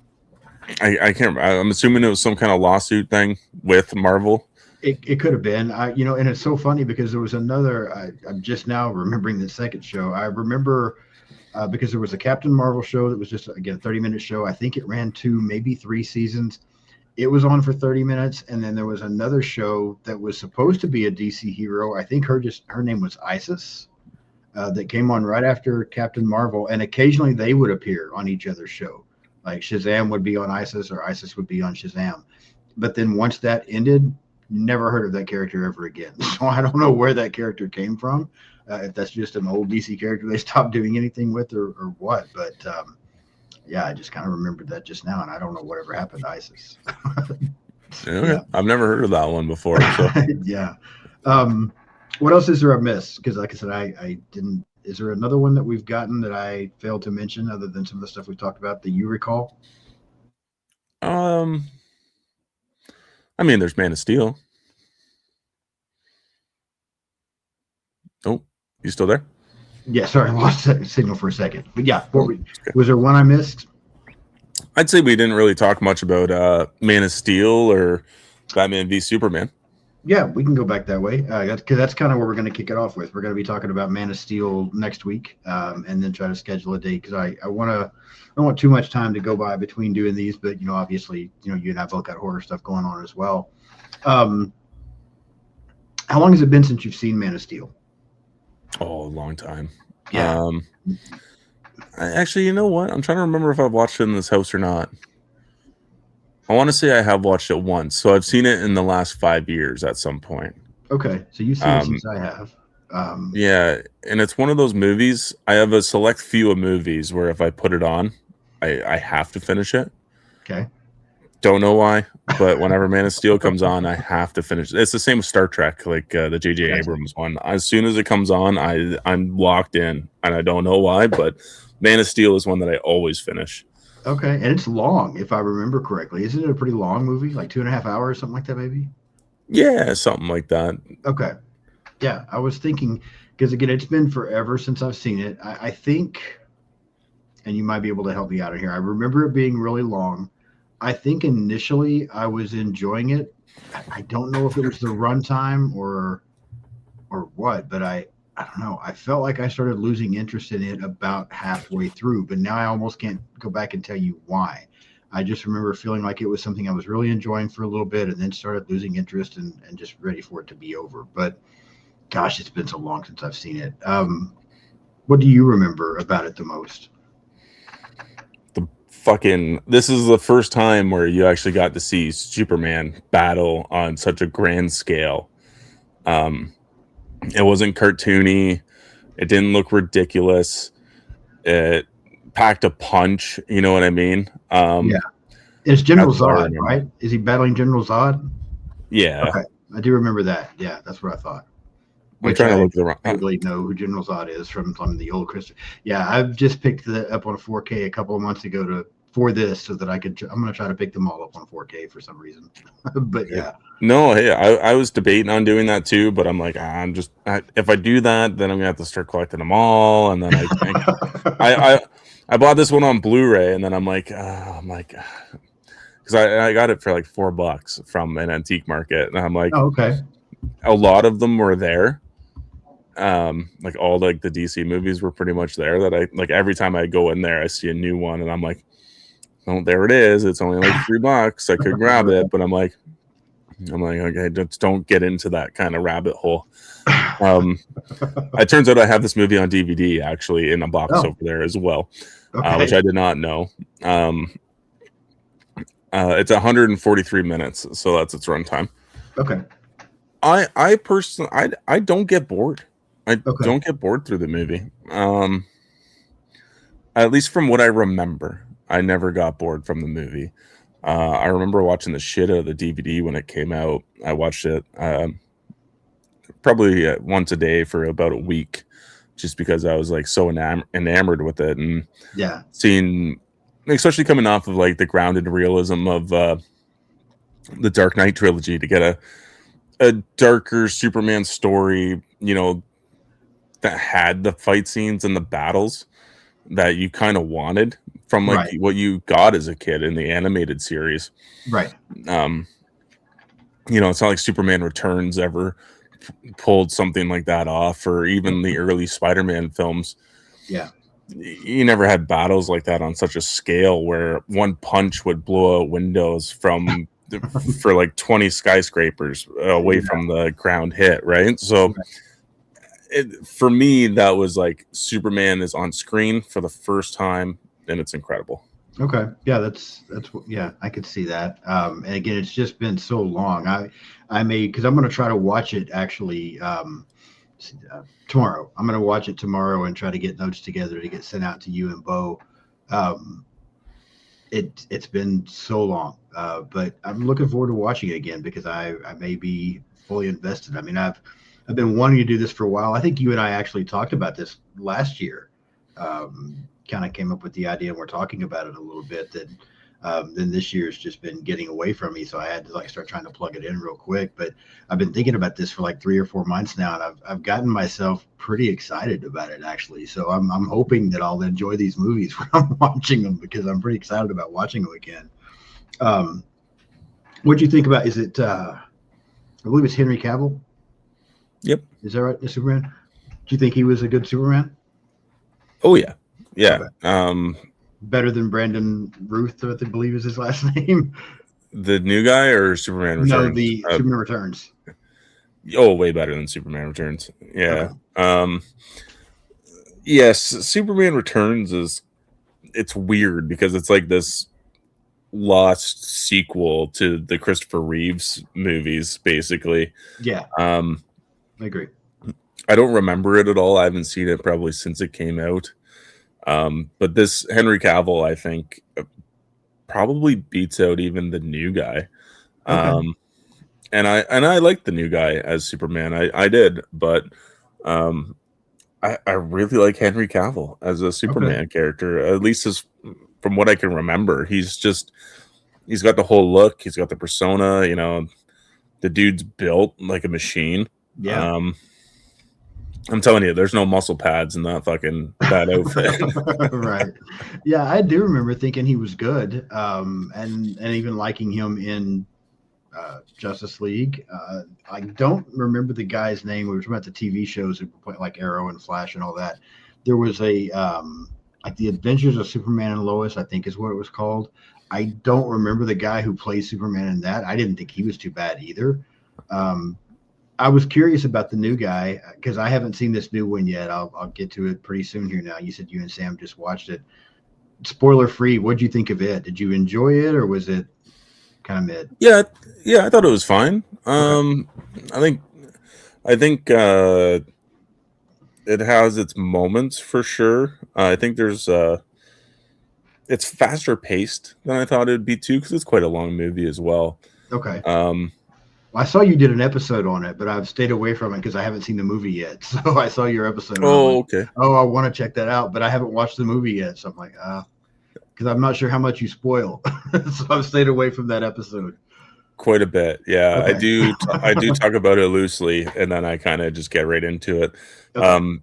I can't. I'm assuming it was some kind of lawsuit thing with Marvel. It could have been. And it's so funny because there was another. I'm just now remembering the second show. I remember because there was a Captain Marvel show that was just again 30-minute show. I think it ran two, maybe three seasons. It was on for 30 minutes, and then there was another show that was supposed to be a DC hero. I think her name was Isis. That came on right after Captain Marvel, and occasionally they would appear on each other's show. Like Shazam would be on Isis, or Isis would be on Shazam. But then once that ended, never heard of that character ever again. So I don't know where that character came from. If that's just an old DC character they stopped doing anything with, or what. But yeah, I just kind of remembered that just now, and I don't know whatever happened to Isis. Okay, Yeah, I've never heard of that one before. So yeah. Um, what else is there I missed? Because, like I said, I didn't. Is there another one that we've gotten that I failed to mention, other than some of the stuff we talked about that you recall? um, I mean, there's Man of Steel. Oh, you still there? Yeah, sorry, I lost that signal for a second. But yeah, Oh, okay. was there one I missed? I'd say we didn't really talk much about Man of Steel or Batman v Superman. Yeah, we can go back that way. Because that's kind of where we're going to kick it off with. We're going to be talking about Man of Steel next week, and then try to schedule a date because I want to. I don't want too much time to go by between doing these, but obviously, you and I both got horror stuff going on as well. Um, how long has it been since you've seen Man of Steel? Oh, a long time. Yeah. Actually, you know what? I'm trying to remember if I've watched it in this house or not. I want to say I have watched it once, so I've seen it in the last 5 years at some point. Okay, so you've seen it Um, since I have. Um, yeah, and it's one of those movies. I have a select few of movies where if I put it on, I have to finish it. okay. Don't know why, but whenever Man of Steel comes on, I have to finish. It's the same with Star Trek, like the J.J. Gotcha. Abrams one. As soon as it comes on, I'm locked in, and I don't know why, but Man of Steel is one that I always finish. Okay, and it's long, if I remember correctly. Isn't it a pretty long movie, like 2.5 hours, something like that, maybe? Yeah, something like that. Okay. Yeah, I was thinking because again, it's been forever since I've seen it. I think, and you might be able to help me out here. I remember it being really long. I think initially I was enjoying it. I don't know if it was the runtime or what, but I don't know. I felt like I started losing interest in it about halfway through, but now I almost can't go back and tell you why. I just remember feeling like it was something I was really enjoying for a little bit and then started losing interest and just ready for it to be over. But gosh, it's been so long since I've seen it. What do you remember about it the most? This is the first time where you actually got to see Superman battle on such a grand scale. Um, it wasn't cartoony. It didn't look ridiculous. It packed a punch. You know what I mean? Yeah, it's General That's what I Zod, remember. right? Is he battling General Zod? Yeah, Okay, I do remember that. Yeah, that's what I thought. I'm Which trying to I look at the. vaguely know who General Zod is from the old Christian. Yeah, I've just picked that up on a 4K a couple of months ago for this so that I could. I'm going to try to pick them all up on 4K for some reason. But yeah, No, hey, I was debating on doing that too, but I'm like, if I do that, then I'm gonna have to start collecting them all, and then I think I I bought this one on Blu-ray, and then I'm like, because I got it for like $4 from an antique market, and I'm like, oh, okay. a lot of them were there, Like all like the DC movies were pretty much there. That I like every time I go in there, I see a new one, and I'm like, oh, there it is. It's only like $3. I could grab it, but I'm like, okay, just don't get into that kind of rabbit hole. It turns out I have this movie on DVD actually in a box over there as well, which I did not know. It's 143 minutes, so that's its runtime. Okay. I personally, I don't get bored. I don't get bored through the movie. At least from what I remember, I never got bored from the movie. I remember watching the shit out of the DVD when it came out. I watched it probably once a day for about a week, just because I was like so enamored with it, and seeing, especially coming off of like the grounded realism of the Dark Knight trilogy, to get a darker Superman story, you know, that had the fight scenes and the battles that you kind of wanted from like what you got as a kid in the animated series. Right. You know, it's not like Superman Returns ever pulled something like that off, or even the early Spider-Man films. Yeah. You never had battles like that on such a scale where one punch would blow out windows from for like 20 skyscrapers away from the ground hit, right? So for me, that was like Superman is on screen for the first time, and it's incredible. Okay. Yeah, that's yeah, I could see that. And again, it's just been so long. I may, because I'm going to try to watch it actually tomorrow. I'm going to watch it tomorrow and try to get notes together to get sent out to you and Bo. It's been so long, but I'm looking forward to watching it again because I may be fully invested. I mean, I've been wanting to do this for a while. I think you and I actually talked about this last year. Kind of came up with the idea, and we're talking about it a little bit. That then this year's just been getting away from me, so I had to like start trying to plug it in real quick. But I've been thinking about this for like 3 or 4 months now, and I've gotten myself pretty excited about it actually. So I'm hoping that I'll enjoy these movies when I'm watching them, because I'm pretty excited about watching them again. What do you think about? Is it? I believe it's Henry Cavill. Yep. Is that right? The Superman. Do you think he was a good Superman? Oh yeah. Yeah. Okay. Better than Brandon Ruth, I believe is his last name. The new guy or Superman Returns? No, the Superman Returns. Oh, way better than Superman Returns. Yeah. Okay. Yes, Superman Returns it's weird because it's like this lost sequel to the Christopher Reeves movies, basically. Yeah. I agree. I don't remember it at all. I haven't seen it probably since it came out. But this Henry Cavill, I think, probably beats out even the new guy. Okay. And I liked the new guy as Superman. I did, but I really like Henry Cavill as a Superman character. At least from what I can remember, he's got the whole look. He's got the persona. You know, the dude's built like a machine. Yeah. I'm telling you, there's no muscle pads in that outfit. Right. Yeah, I do remember thinking he was good, and even liking him in Justice League. I don't remember the guy's name. We were talking about the TV shows who play like Arrow and Flash and all that. There was a like the Adventures of Superman and Lois, I think is what it was called. I don't remember the guy who plays Superman in that. I didn't think he was too bad either. I was curious about the new guy because I haven't seen this new one yet. I'll get to it pretty soon here now. You said you and Sam just watched it. Spoiler free, what'd you think of it? Did you enjoy it, or was it kind of mid? Yeah, I thought it was fine. Okay. I think it has its moments for sure. I think there's it's faster paced than I thought it'd be too, because it's quite a long movie as well. Okay. I saw you did an episode on it, but I've stayed away from it because I haven't seen the movie yet. So I saw your episode. Oh, okay. Oh, I want to check that out, but I haven't watched the movie yet. So I'm like, because I'm not sure how much you spoil. So I've stayed away from that episode. Quite a bit. Yeah, okay. I do talk about it loosely, and then I kind of just get right into it. Okay.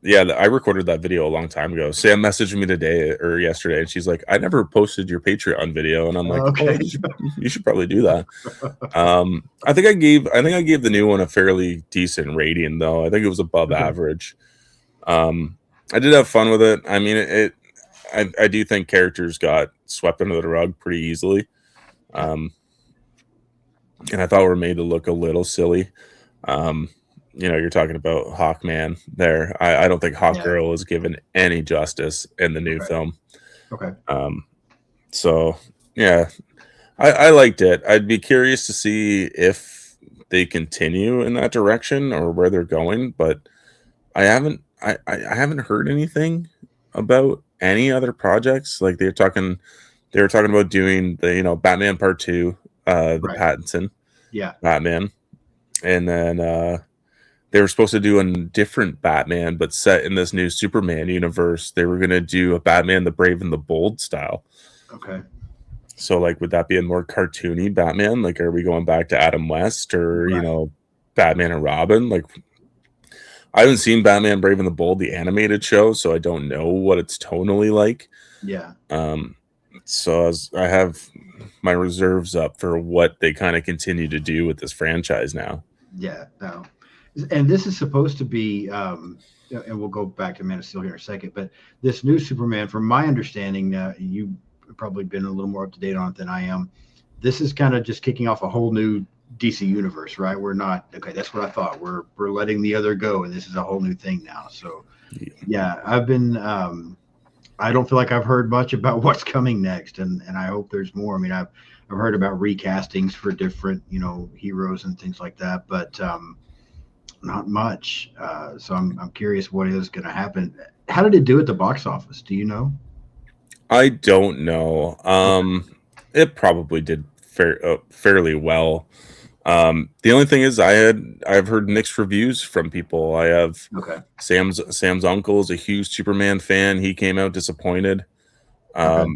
yeah, I recorded that video a long time ago. Sam messaged me today or yesterday, and she's like, "I never posted your Patreon video," and I'm like, "Oh, Okay. you should probably do that." I think I gave the new one a fairly decent rating, though. I think it was above Okay. average. I did have fun with it. I mean, I do think characters got swept under the rug pretty easily, Yeah. um, and I thought were made to look a little silly. Um, you're talking about Hawkman there. I don't think Yeah. Hawkgirl is given any justice in the new Okay. film. Okay. Um, so yeah, I liked it. I'd be curious to see if they continue in that direction or where they're going, but I haven't heard anything about any other projects. Like they were talking about doing the Batman Part Two, the Right. Pattinson Yeah. Batman, and then they were supposed to do a different Batman, but set in this new Superman universe. They were gonna do a Batman the Brave and the Bold style. Okay. So, like, would that be a more cartoony Batman? Like, are we going back to Adam West or Right. Batman and Robin? Like, I haven't seen Batman Brave and the Bold, the animated show, so I don't know what it's tonally like. Yeah. Um, so I have my reserves up for what they kind of continue to do with this franchise now. Yeah. No. And this is supposed to be, and we'll go back to Man of Steel here in a second, but this new Superman, from my understanding, you've probably been a little more up to date on it than I am. This is kind of just kicking off a whole new DC universe, right? We're not okay. That's what I thought. We're letting the other go, and this is a whole new thing now. So, yeah, I've been. I don't feel like I've heard much about what's coming next, and I hope there's more. I mean, I've heard about recastings for different heroes and things like that, but not much. So I'm curious what is going to happen. How did it do at the box office? Do you know? I don't know. It probably did fairly well. The only thing is, I've heard mixed reviews from people. I have Okay. Sam's uncle is a huge Superman fan. He came out disappointed. Okay.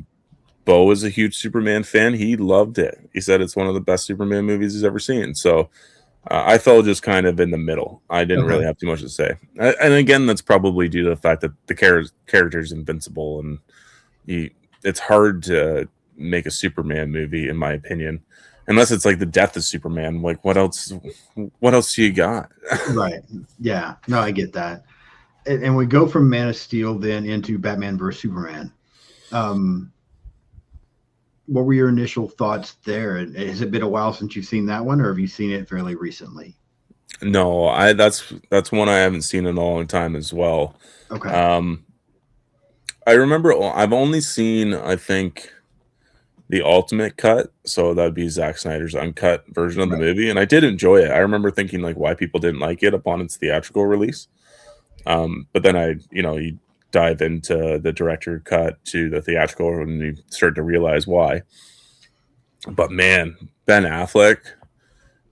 Bo is a huge Superman fan. He loved it. He said it's one of the best Superman movies he's ever seen. So I fell just kind of in the middle. I didn't Okay. really have too much to say. And again, that's probably due to the fact that the character's invincible, and it's hard to make a Superman movie, in my opinion, unless it's like the death of Superman. Like, what else? What else do you got? Right. Yeah. No, I get that. And we go from Man of Steel then into Batman versus Superman. Um, what were your initial thoughts there? And has it been a while since you've seen that one, or have you seen it fairly recently? No, that's one I haven't seen in a long time as well. Okay. Um, I remember I've only seen, I think, the ultimate cut, so that'd be Zack Snyder's uncut version of the Right. movie, and I did enjoy it. I remember thinking like why people didn't like it upon its theatrical release. But then you dive into the director cut to the theatrical, and you start to realize why. But man, Ben Affleck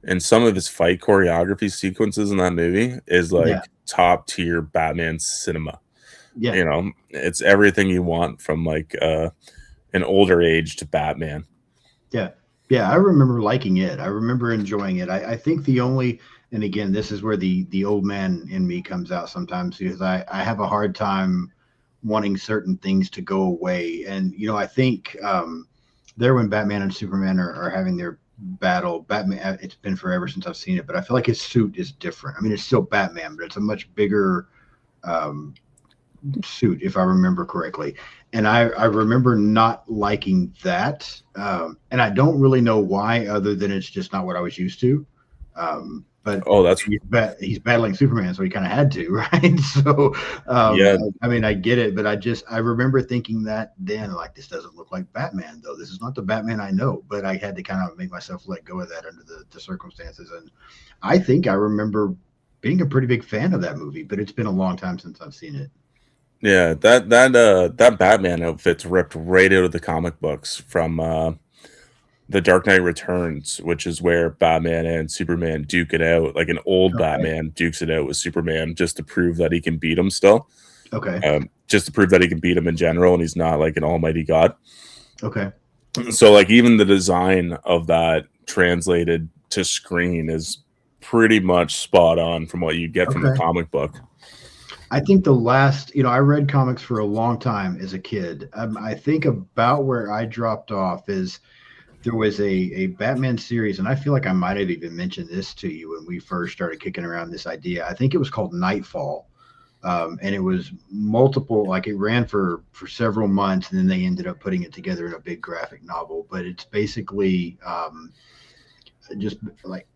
and some of his fight choreography sequences in that movie is Yeah. like top tier Batman cinema. Yeah. It's everything you want from like an older aged Batman. Yeah. Yeah. I remember liking it. I remember enjoying it. I think the only, and again, this is where the old man in me comes out sometimes because I have a hard time wanting certain things to go away. And, I think there when Batman and Superman are having their battle, Batman, it's been forever since I've seen it, but I feel like his suit is different. I mean, it's still Batman, but it's a much bigger um, suit, if I remember correctly. And I remember not liking that. And I don't really know why, other than it's just not what I was used to. But Oh, that's he's battling Superman, so he kind of had to, right? So, yeah, I mean, I get it, but I remember thinking that then, like, this doesn't look like Batman, though. This is not the Batman I know. But I had to kind of make myself let go of that under the circumstances. And I think I remember being a pretty big fan of that movie, but it's been a long time since I've seen it. yeah. That Batman outfit's ripped right out of the comic books from the Dark Knight Returns, which is where Batman and Superman duke it out. Like an old Okay. Batman dukes it out with Superman just to prove that he can beat him still. Okay. Just to prove that he can beat him in general, and he's not like an almighty god. Okay. So like even the design of that translated to screen is pretty much spot on from what you get from the Okay. comic book. I think the last, I read comics for a long time as a kid. I think about where I dropped off is there was a Batman series, and I feel like I might have even mentioned this to you when we first started kicking around this idea. I think it was called Nightfall, and it was multiple, like it ran for several months, and then they ended up putting it together in a big graphic novel. But it's basically just like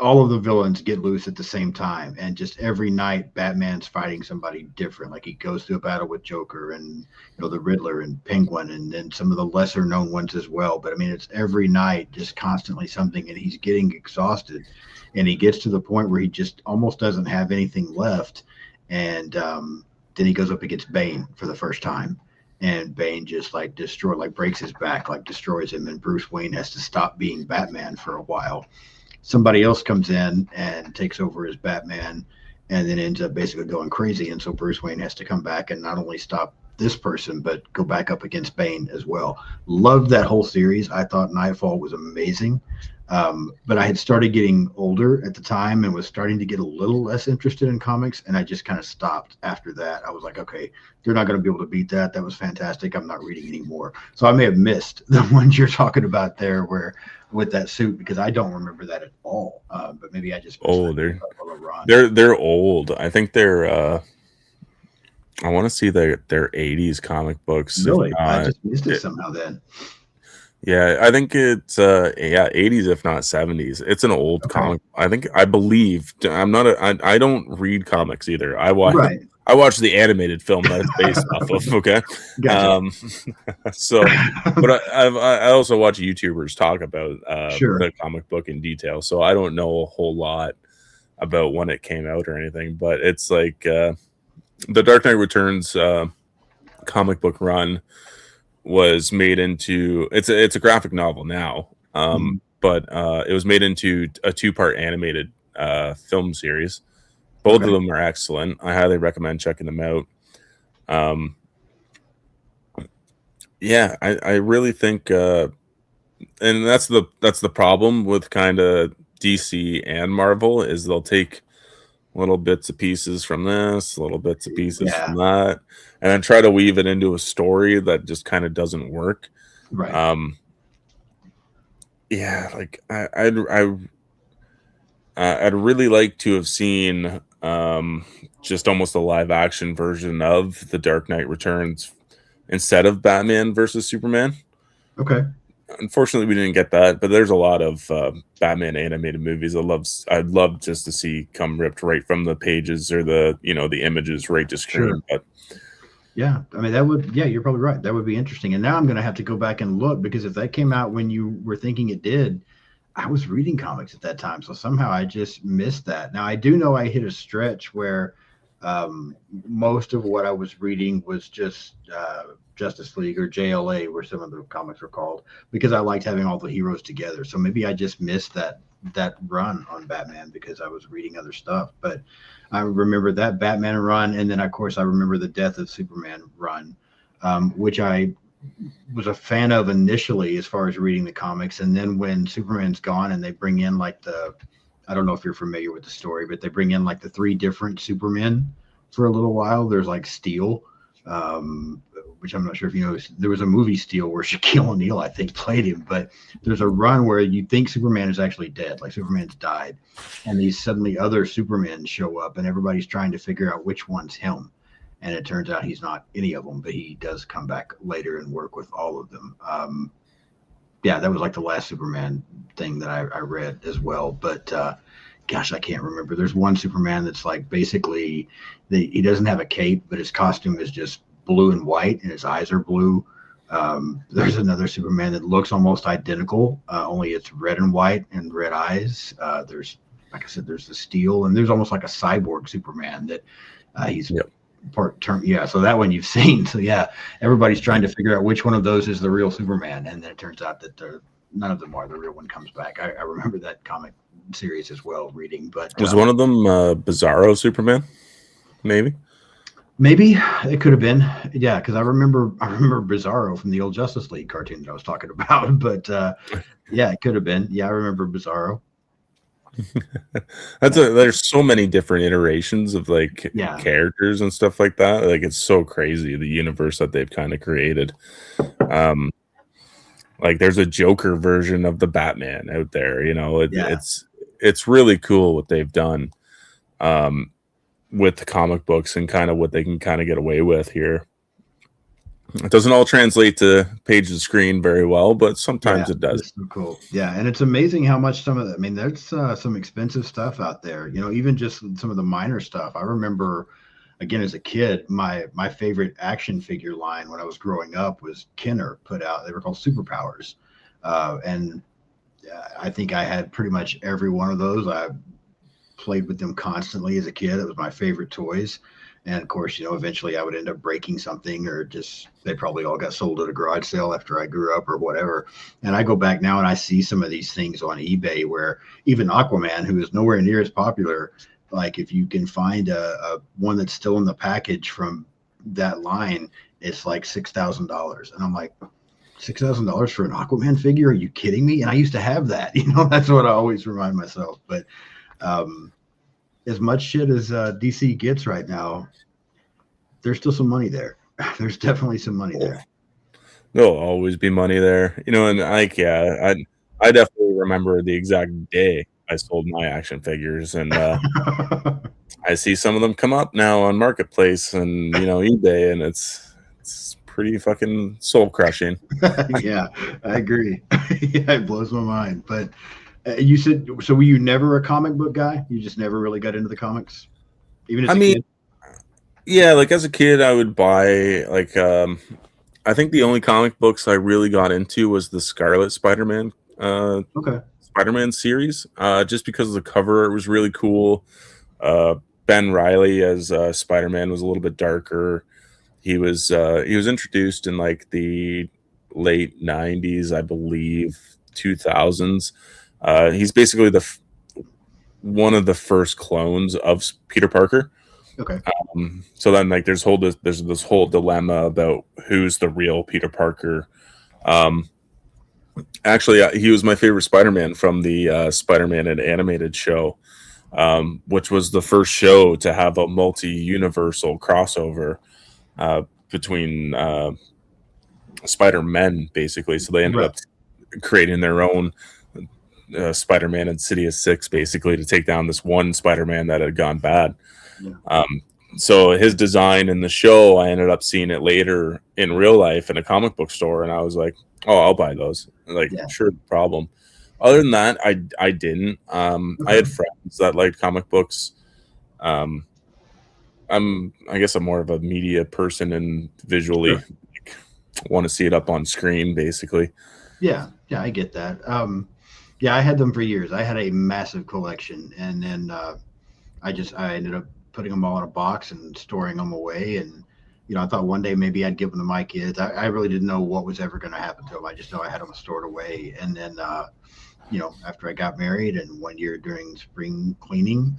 all of the villains get loose at the same time, and just every night Batman's fighting somebody different. Like he goes through a battle with Joker and the Riddler and Penguin, and then some of the lesser known ones as well. But I mean, it's every night just constantly something, and he's getting exhausted, and he gets to the point where he just almost doesn't have anything left, and then he goes up against Bane for the first time. And Bane just like breaks his back, like destroys him, and Bruce Wayne has to stop being Batman for a while. Somebody else comes in and takes over as Batman, and then ends up basically going crazy. And so Bruce Wayne has to come back and not only stop this person, but go back up against Bane as well. Loved that whole series. I thought Nightfall was amazing. But I had started getting older at the time and was starting to get a little less interested in comics. And I just kind of stopped after that. I was like, okay, they're not going to be able to beat that. That was fantastic. I'm not reading anymore. So I may have missed the ones you're talking about there where with that suit, because I don't remember that at all. But maybe I just they're old. I think they're I want to see they're 80s comic books. Really? I just missed it somehow then. Yeah, I think it's 80s if not 70s. It's an old comic. I believe I don't read comics either. I watch the animated film that it's based off of. Okay, gotcha. So, but I also watch YouTubers talk about the comic book in detail. So I don't know a whole lot about when it came out or anything. But it's like the Dark Knight Returns comic book run was made into it's a graphic novel now, but it was made into a 2-part animated film series. Both of them are excellent. I highly recommend checking them out. Yeah, I really think, and that's the problem with kind of DC and Marvel is they'll take little bits of pieces from this, little bits of pieces from that, and then try to weave it into a story that just kind of doesn't work. Right. Yeah, like I'd really like to have seen just almost a live action version of The Dark Knight Returns instead of Batman versus Superman. Okay. Unfortunately, we didn't get that, but there's a lot of Batman animated movies I'd love just to see come ripped right from the pages or the images right to screen. Sure. But yeah, I mean you're probably right. That would be interesting. And now I'm going to have to go back and look, because if that came out when you were thinking it did, I was reading comics at that time, so somehow I just missed that. Now I do know I hit a stretch where most of what I was reading was just Justice League or JLA, where some of the comics were called, because I liked having all the heroes together. So maybe I just missed that run on Batman because I was reading other stuff. But I remember that Batman run, and then of course I remember the Death of Superman run, which I was a fan of initially as far as reading the comics. And then when Superman's gone and they bring in like I don't know if you're familiar with the story, but they bring in like the 3 different Supermen for a little while. There's like Steel, which I'm not sure if you know. There was a movie Steel where Shaquille O'Neal, I think, played him, but there's a run where you think Superman is actually dead, like Superman's died, and these suddenly other Supermen show up, and everybody's trying to figure out which one's him. And it turns out he's not any of them, but he does come back later and work with all of them. Yeah, that was like the last Superman thing that I read as well. But gosh, I can't remember. There's one Superman that's like basically he doesn't have a cape, but his costume is just blue and white, and his eyes are blue. There's another Superman that looks almost identical, only it's red and white and red eyes. There's, like I said, there's the Steel, and there's almost like a cyborg Superman that he's part term. Yeah, so that one you've seen. So yeah, everybody's trying to figure out which one of those is the real Superman, and then it turns out that none of them are. The real one comes back. I remember that comic series as well, reading. But was one of them Bizarro Superman? Maybe it could have been. Yeah, because I remember Bizarro from the old Justice League cartoon that I was talking about. But yeah, it could have been. Yeah, I remember Bizarro. There's so many different iterations of like Yeah, characters and stuff like that. Like it's so crazy the universe that they've kind of created. Um, like there's a Joker version of the Batman out there. You know, yeah. it's really cool what they've done um, with the comic books and kind of what they can kind of get away with here. It doesn't all translate to page of screen very well, but sometimes Yeah, it does. it's so cool. Yeah, and it's amazing how much some of the, I mean, there's some expensive stuff out there. You know, even just some of the minor stuff. I remember, again, as a kid, my favorite action figure line when I was growing up was Kenner put out. They were called Superpowers, and I think I had pretty much every one of those. I played with them constantly as a kid. It was my favorite toys. And of course, you know, eventually I would end up breaking something or just they probably all got sold at a garage sale after I grew up or whatever. And I go back now and I see some of these things on eBay where even Aquaman, who is nowhere near as popular, like if you can find a one that's still in the package from that line, it's like $6,000. And I'm like, $6,000 for an Aquaman figure? Are you kidding me? And I used to have that. You know, that's what I always remind myself. But um, as much shit as DC gets right now, there's still some money there. There's definitely some money Oh, there. there'll always be money there, you know. And like, yeah, I definitely remember the exact day I sold my action figures, and I see some of them come up now on Marketplace and you know eBay, and it's pretty fucking soul crushing. Yeah, I agree. Yeah, it blows my mind. But you said so. Were you never a comic book guy? You just never really got into the comics, even I as a mean, kid. yeah, like as a kid, I would buy like I think the only comic books I really got into was the Scarlet Spider-Man Okay. Spider-Man series, just because the cover was really cool. Uh, Ben Riley as Spider-Man was a little bit darker. He was introduced in like the late '90s, I believe, 2000s. He's basically one of the first clones of Peter Parker. Okay. So then like there's this whole dilemma about who's the real Peter Parker. Um, Actually, he was my favorite Spider-Man from the Spider-Man and animated show, which was the first show to have a multi-universal crossover between Spider-Men, basically. So they ended Right. up creating their own Spider-Man Insidious 6, basically, to take down this one Spider-Man that had gone bad. Yeah. Um, so his design in the show, I ended up seeing it later in real life in a comic book store, and I was like, "Oh, I'll buy those." Like, Yeah. sure, no problem. Other than that, I didn't. I Okay. had friends that liked comic books. Um, I guess I'm more of a media person and visually Sure. like, want to see it up on screen, basically. Yeah. Yeah. I get that. Yeah, I had them for years. I had a massive collection, and then I ended up putting them all in a box and storing them away. And you know, I thought one day maybe I'd give them to my kids. I really didn't know what was ever going to happen to them. I just know I had them stored away. And then you know, after I got married and one year during spring cleaning,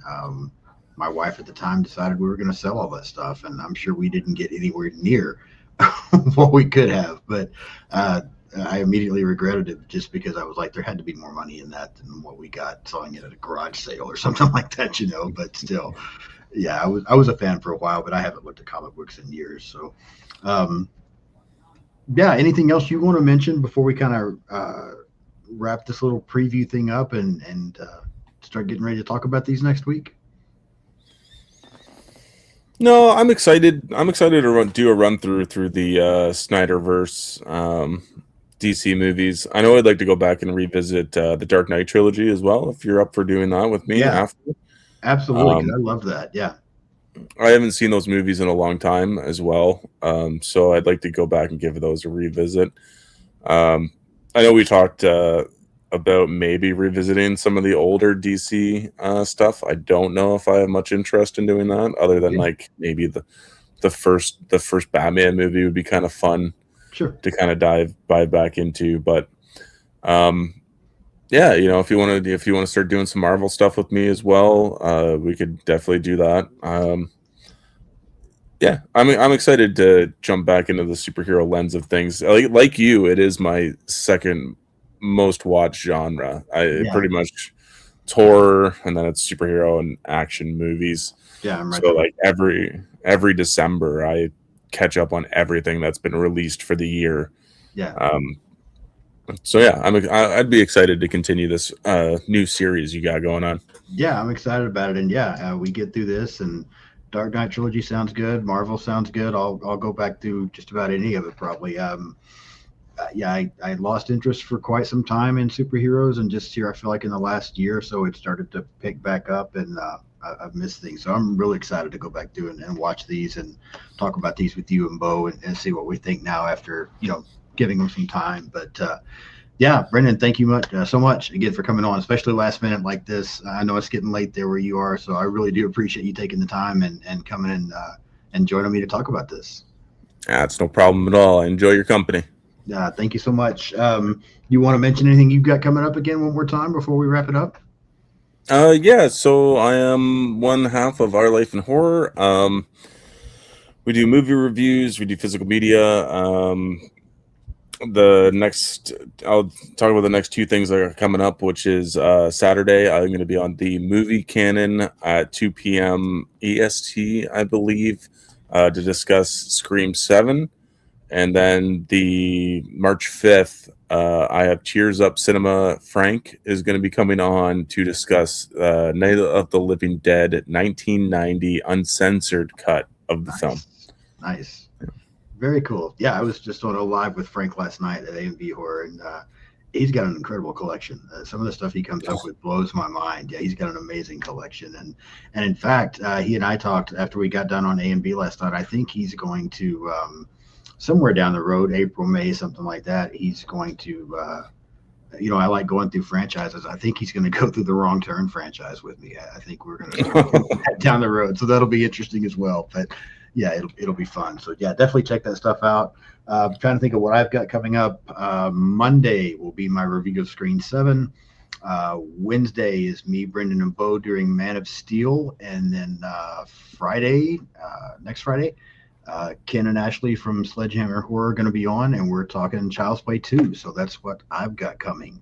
my wife at the time decided we were going to sell all that stuff, and I'm sure we didn't get anywhere near what we could have. But uh, I immediately regretted it just because I was like, there had to be more money in that than what we got selling it at a garage sale or something like that, you know. But still, yeah, I was a fan for a while, but I haven't looked at comic books in years. So, um, yeah, anything else you want to mention before we kind of wrap this little preview thing up and start getting ready to talk about these next week? No, I'm excited. I'm excited to do a run through the Snyderverse DC movies. I know I'd like to go back and revisit the Dark Knight trilogy as well. If you're up for doing that with me Yeah, after, absolutely. Because um, I love that. Yeah, I haven't seen those movies in a long time as well. So I'd like to go back and give those a revisit. Um, I know we talked about maybe revisiting some of the older DC stuff. I don't know if I have much interest in doing that, other than yeah, like maybe the first Batman movie would be kind of fun sure. to kind of dive back into. But um, yeah, you know, if you want to start doing some Marvel stuff with me as well, we could definitely do that. Yeah, I'm excited to jump back into the superhero lens of things. Like you, it is my second most watched genre. I Yeah, pretty much it's horror, and then it's superhero and action movies. Yeah, I'm right So there. like every December, I catch up on everything that's been released for the year. Yeah. Um, so yeah, I'd be excited to continue this new series you got going on. Yeah, I'm excited about it. And yeah, we get through this, and Dark Knight trilogy sounds good. Marvel sounds good. I'll go back through just about any of it probably. Yeah, I lost interest for quite some time in superheroes, and just here I feel like in the last year or so it started to pick back up, and I've missed things. So I'm really excited to go back through and watch these and talk about these with you and Bo, and see what we think now after giving them some time. But yeah, Brendan, thank you so much again for coming on, especially last minute like this. I know it's getting late there where you are, so I really do appreciate you taking the time and coming in and joining me to talk about this. That's no problem at all. I enjoy your company. Thank you so much. You want to mention anything you've got coming up again one more time before we wrap it up? Yeah, so I am one half of Our Life in Horror. We do movie reviews, we do physical media. The next, I'll talk about the next two things that are coming up, which is Saturday. I'm going to be on the movie canon at 2 p.m. EST, I believe, to discuss Scream 7. And then the March 5th, I have Cheers Up Cinema. Frank is going to be coming on to discuss Night of the Living Dead 1990 uncensored cut of the film. Nice. Very cool. Yeah, I was just on a live with Frank last night at A&B Horror, and he's got an incredible collection. Some of the stuff he comes up with blows my mind. Yeah, he's got an amazing collection, and in fact, he and I talked after we got done on A&B last night. I think he's going to somewhere down the road, April, May, something like that. He's going to. I like going through franchises. I think he's going to go through the Wrong Turn franchise with me. I think we're going to start that down the road, so that'll be interesting as well. But yeah, it'll be fun. So yeah, definitely check that stuff out. I'm trying to think of what I've got coming up. Monday will be my review of Screen 7. Wednesday is me, Brendan, and Bo during Man of Steel, and then Friday, next Friday, Ken and Ashley from Sledgehammer Horror are going to be on, and we're talking Child's Play 2. So that's what I've got coming.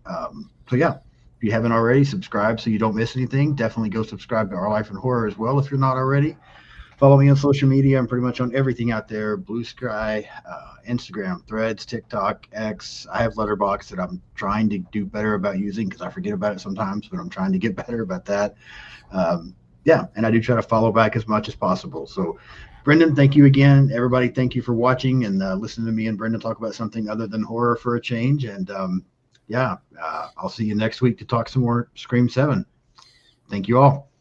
So yeah, if you haven't already, subscribe so you don't miss anything. Definitely go subscribe to Our Life in Horror as well if you're not already. Follow me on social media. I'm pretty much on everything out there. Blue Sky, Instagram, Threads, TikTok, X. I have Letterboxd that I'm trying to do better about using because I forget about it sometimes, but I'm trying to get better about that. Yeah, and I do try to follow back as much as possible. So, Brendan, thank you again. Everybody, thank you for watching and listening to me and Brendan talk about something other than horror for a change. And yeah, I'll see you next week to talk some more Scream 7. Thank you all.